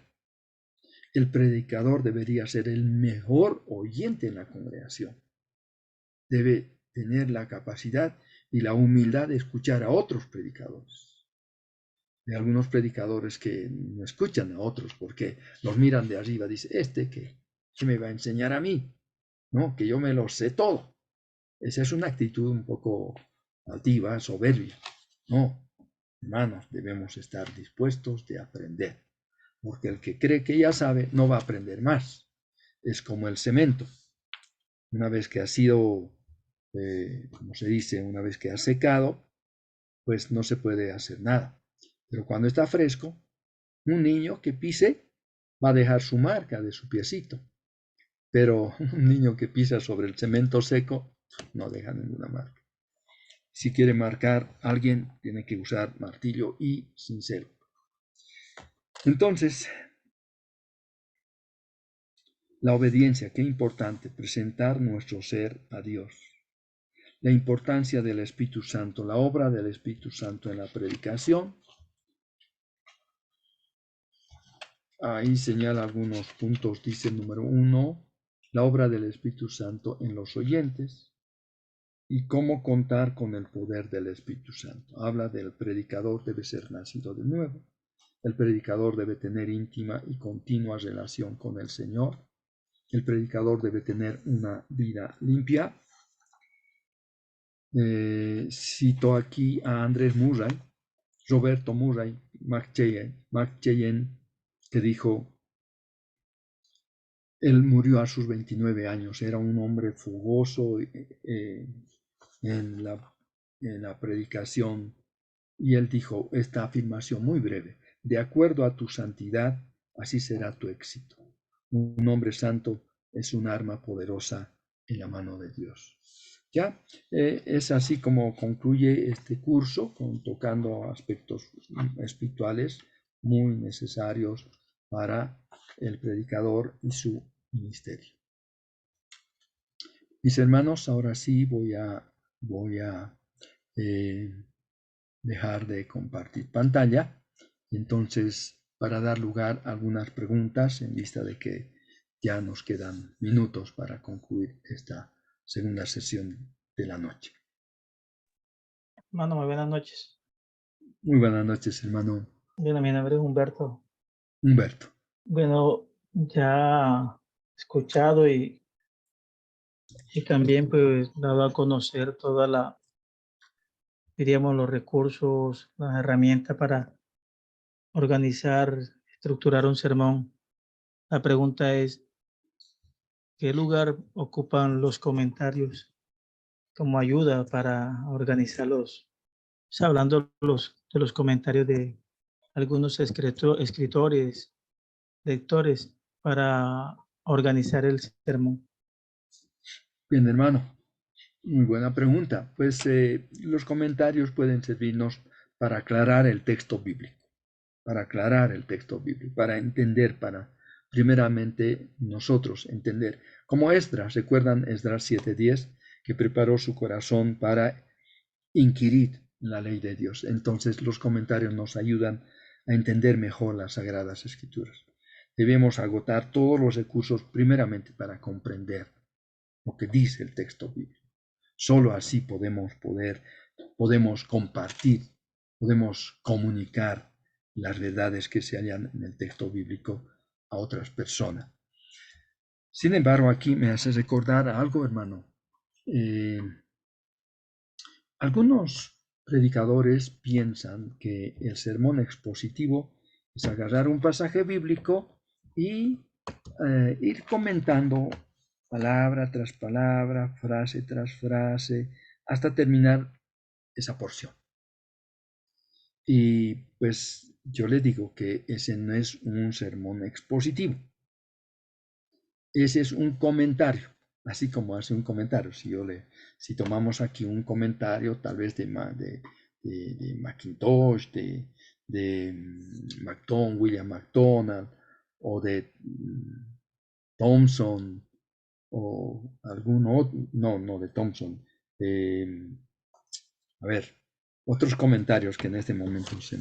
S1: El predicador debería ser el mejor oyente en la congregación. Debe tener la capacidad y la humildad de escuchar a otros predicadores. Hay algunos predicadores que no escuchan a otros porque los miran de arriba. Dice, ¿qué me va a enseñar a mí? No, que yo me lo sé todo. Esa es una actitud un poco altiva, soberbia. No, hermanos, debemos estar dispuestos de aprender. Porque el que cree que ya sabe no va a aprender más. Es como el cemento. Una vez que ha sido, como se dice, una vez que ha secado, pues no se puede hacer nada. Pero cuando está fresco, un niño que pise va a dejar su marca de su piecito. Pero un niño que pisa sobre el cemento seco no deja ninguna marca. Si quiere marcar a alguien, tiene que usar martillo y cincel. Entonces, la obediencia, qué importante, presentar nuestro ser a Dios. La importancia del Espíritu Santo, la obra del Espíritu Santo en la predicación. Ahí señala algunos puntos, dice número 1, la obra del Espíritu Santo en los oyentes y cómo contar con el poder del Espíritu Santo. Habla del predicador debe ser nacido de nuevo. El predicador debe tener íntima y continua relación con el Señor. El predicador debe tener una vida limpia. Cito aquí a Andrés Murray, Roberto Murray, McChayen, que dijo, él murió a sus 29 años, era un hombre fogoso en la predicación, y él dijo esta afirmación muy breve, de acuerdo a tu santidad, así será tu éxito. Un hombre santo es un arma poderosa en la mano de Dios. Ya, es así como concluye este curso, tocando aspectos espirituales muy necesarios para el predicador y su ministerio. Mis hermanos, ahora sí voy a dejar de compartir pantalla. Entonces, para dar lugar a algunas preguntas en vista de que ya nos quedan minutos para concluir esta segunda sesión de la noche.
S10: Hermano, muy buenas noches.
S1: Muy buenas noches, hermano
S10: Bueno, mi nombre es Humberto.
S1: Humberto.
S10: Bueno, ya he escuchado y también pues dado a conocer toda diríamos, los recursos, las herramientas para organizar, estructurar un sermón. La pregunta es, ¿qué lugar ocupan los comentarios como ayuda para organizarlos? O sea, hablando de los comentarios de algunos escritores, lectores, para organizar el sermón.
S1: Bien, hermano. Muy buena pregunta. Pues los comentarios pueden servirnos para aclarar el texto bíblico, para entender, para primeramente nosotros entender. Como Esdras, ¿recuerdan Esdras 7:10? Que preparó su corazón para inquirir la ley de Dios. Entonces los comentarios nos ayudan a entender mejor las Sagradas Escrituras. Debemos agotar todos los recursos primeramente para comprender lo que dice el texto bíblico. Solo así podemos compartir, podemos comunicar las verdades que se hallan en el texto bíblico a otras personas. Sin embargo, aquí me hace recordar algo, hermano. Algunos predicadores piensan que el sermón expositivo es agarrar un pasaje bíblico y ir comentando palabra tras palabra, frase tras frase, hasta terminar esa porción. Y pues yo le digo que ese no es un sermón expositivo. Ese es un comentario, así como hace un comentario. Si tomamos aquí un comentario tal vez de Mackintosh, de William MacDonald, o de Thompson, o algún otro, no de Thompson, otros comentarios que en este momento se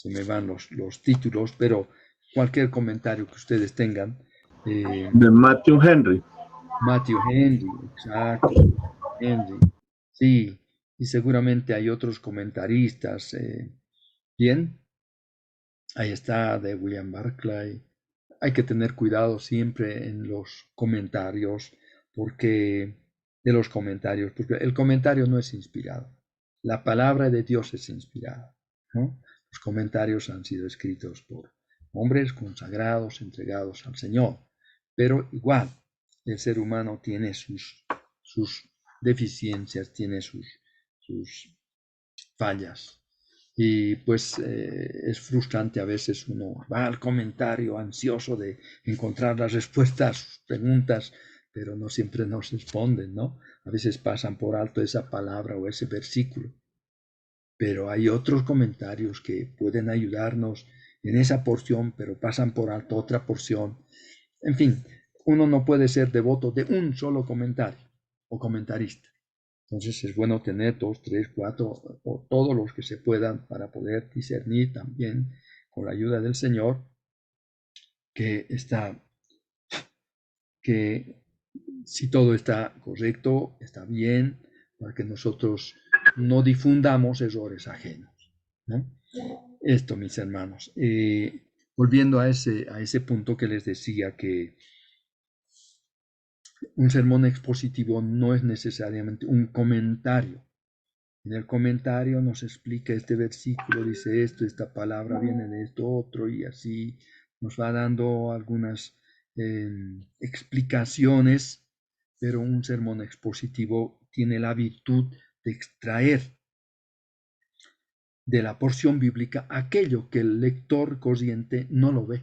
S1: me van los títulos, pero cualquier comentario que ustedes tengan.
S8: De Matthew Henry.
S1: Matthew Henry, exacto. Henry, sí, y seguramente hay otros comentaristas. Bien, ahí está de William Barclay. Hay que tener cuidado siempre en los comentarios, porque el comentario no es inspirado. La palabra de Dios es inspirada, ¿no? Los comentarios han sido escritos por hombres consagrados, entregados al Señor, pero igual el ser humano tiene sus deficiencias, tiene sus fallas. Y pues es frustrante a veces, uno va al comentario ansioso de encontrar las respuestas a sus preguntas, pero no siempre nos responden, ¿no? A veces pasan por alto esa palabra o ese versículo. Pero hay otros comentarios que pueden ayudarnos en esa porción, pero pasan por alto otra porción. En fin, uno no puede ser devoto de un solo comentario o comentarista. Entonces es bueno tener 2, 3, 4 o todos los que se puedan para poder discernir también con la ayuda del Señor que si todo está correcto, está bien, para que nosotros no difundamos errores ajenos, ¿no? Esto, mis hermanos. Volviendo a ese punto que les decía, que un sermón expositivo no es necesariamente un comentario. En el comentario nos explica este versículo, dice esto, esta palabra viene de esto otro, y así nos va dando algunas explicaciones, pero un sermón expositivo tiene la virtud de extraer de la porción bíblica aquello que el lector corriente no lo ve.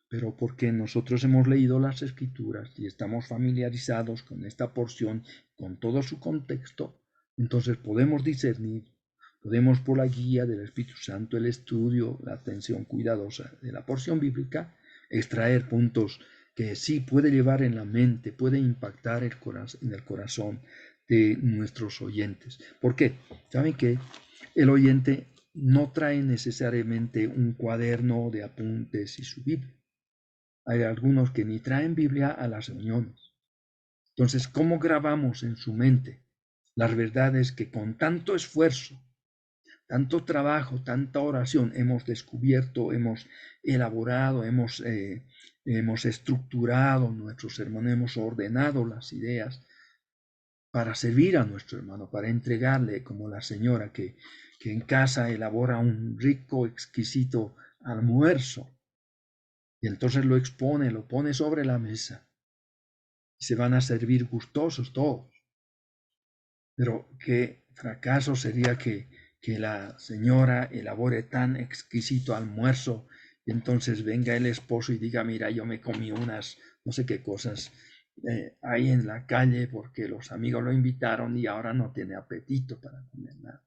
S1: Pero porque nosotros hemos leído las Escrituras y estamos familiarizados con esta porción, con todo su contexto, entonces podemos discernir, podemos por la guía del Espíritu Santo, el estudio, la atención cuidadosa de la porción bíblica, extraer puntos que sí puede llevar en la mente, puede impactar en el corazón de nuestros oyentes. ¿Por qué? ¿Saben que el oyente no trae necesariamente un cuaderno de apuntes y su Biblia? Hay algunos que ni traen Biblia a las reuniones. Entonces, ¿cómo grabamos en su mente las verdades que con tanto esfuerzo, tanto trabajo, tanta oración hemos descubierto, hemos elaborado, hemos estructurado nuestro sermón, hemos ordenado las ideas para servir a nuestro hermano, para entregarle, como la señora que en casa elabora un rico, exquisito almuerzo? Y entonces lo expone, lo pone sobre la mesa. Y se van a servir gustosos todos. Pero qué fracaso sería que la señora elabore tan exquisito almuerzo y entonces venga el esposo y diga, mira, yo me comí unas no sé qué cosas ahí en la calle porque los amigos lo invitaron y ahora no tiene apetito para comer nada.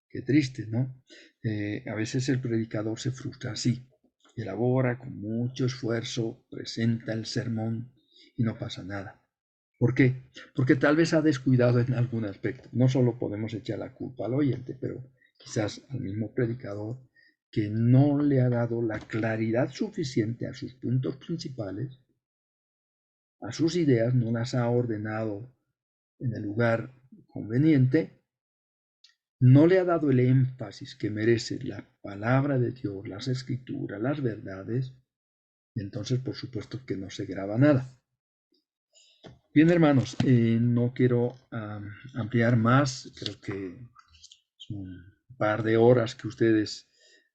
S1: Qué triste, ¿no? A veces el predicador se frustra así. Elabora con mucho esfuerzo, presenta el sermón y no pasa nada. ¿Por qué? Porque tal vez ha descuidado en algún aspecto. No solo podemos echar la culpa al oyente, pero quizás al mismo predicador que no le ha dado la claridad suficiente a sus puntos principales, a sus ideas, no las ha ordenado en el lugar conveniente, no le ha dado el énfasis que merece la palabra de Dios, las escrituras, las verdades, y entonces por supuesto que no se graba nada. Bien, hermanos, no quiero ampliar más, creo que es un par de horas que ustedes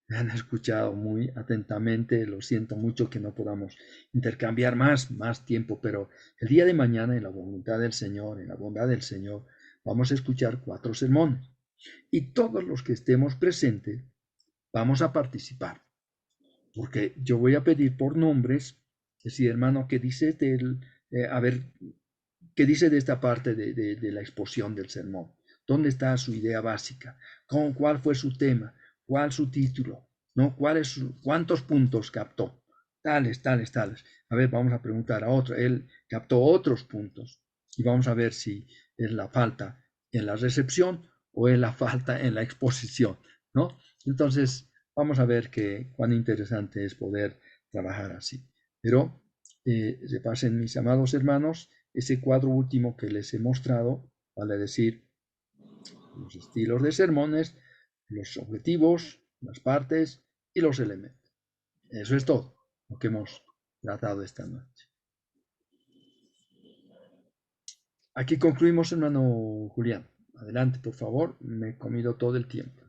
S1: me han escuchado muy atentamente, lo siento mucho que no podamos intercambiar más tiempo, pero el día de mañana, en la voluntad del Señor, en la bondad del Señor, vamos a escuchar 4 sermones. Y todos los que estemos presentes vamos a participar, porque yo voy a pedir por nombres, decir, hermano, ¿qué dice qué dice de esta parte de la exposición del sermón? ¿Dónde está su idea básica? ¿Cuál fue su tema? ¿Cuál su título? ¿No? ¿Cuántos puntos captó? Tales. A ver, vamos a preguntar a otro. Él captó otros puntos y vamos a ver si es la falta en la recepción o es la falta en la exposición, ¿no? Entonces, vamos a ver cuán interesante es poder trabajar así. Pero repasen, mis amados hermanos, ese cuadro último que les he mostrado, vale decir, los estilos de sermones, los objetivos, las partes y los elementos. Eso es todo lo que hemos tratado esta noche. Aquí concluimos, hermano Julián. Adelante, por favor. Me he comido todo el tiempo.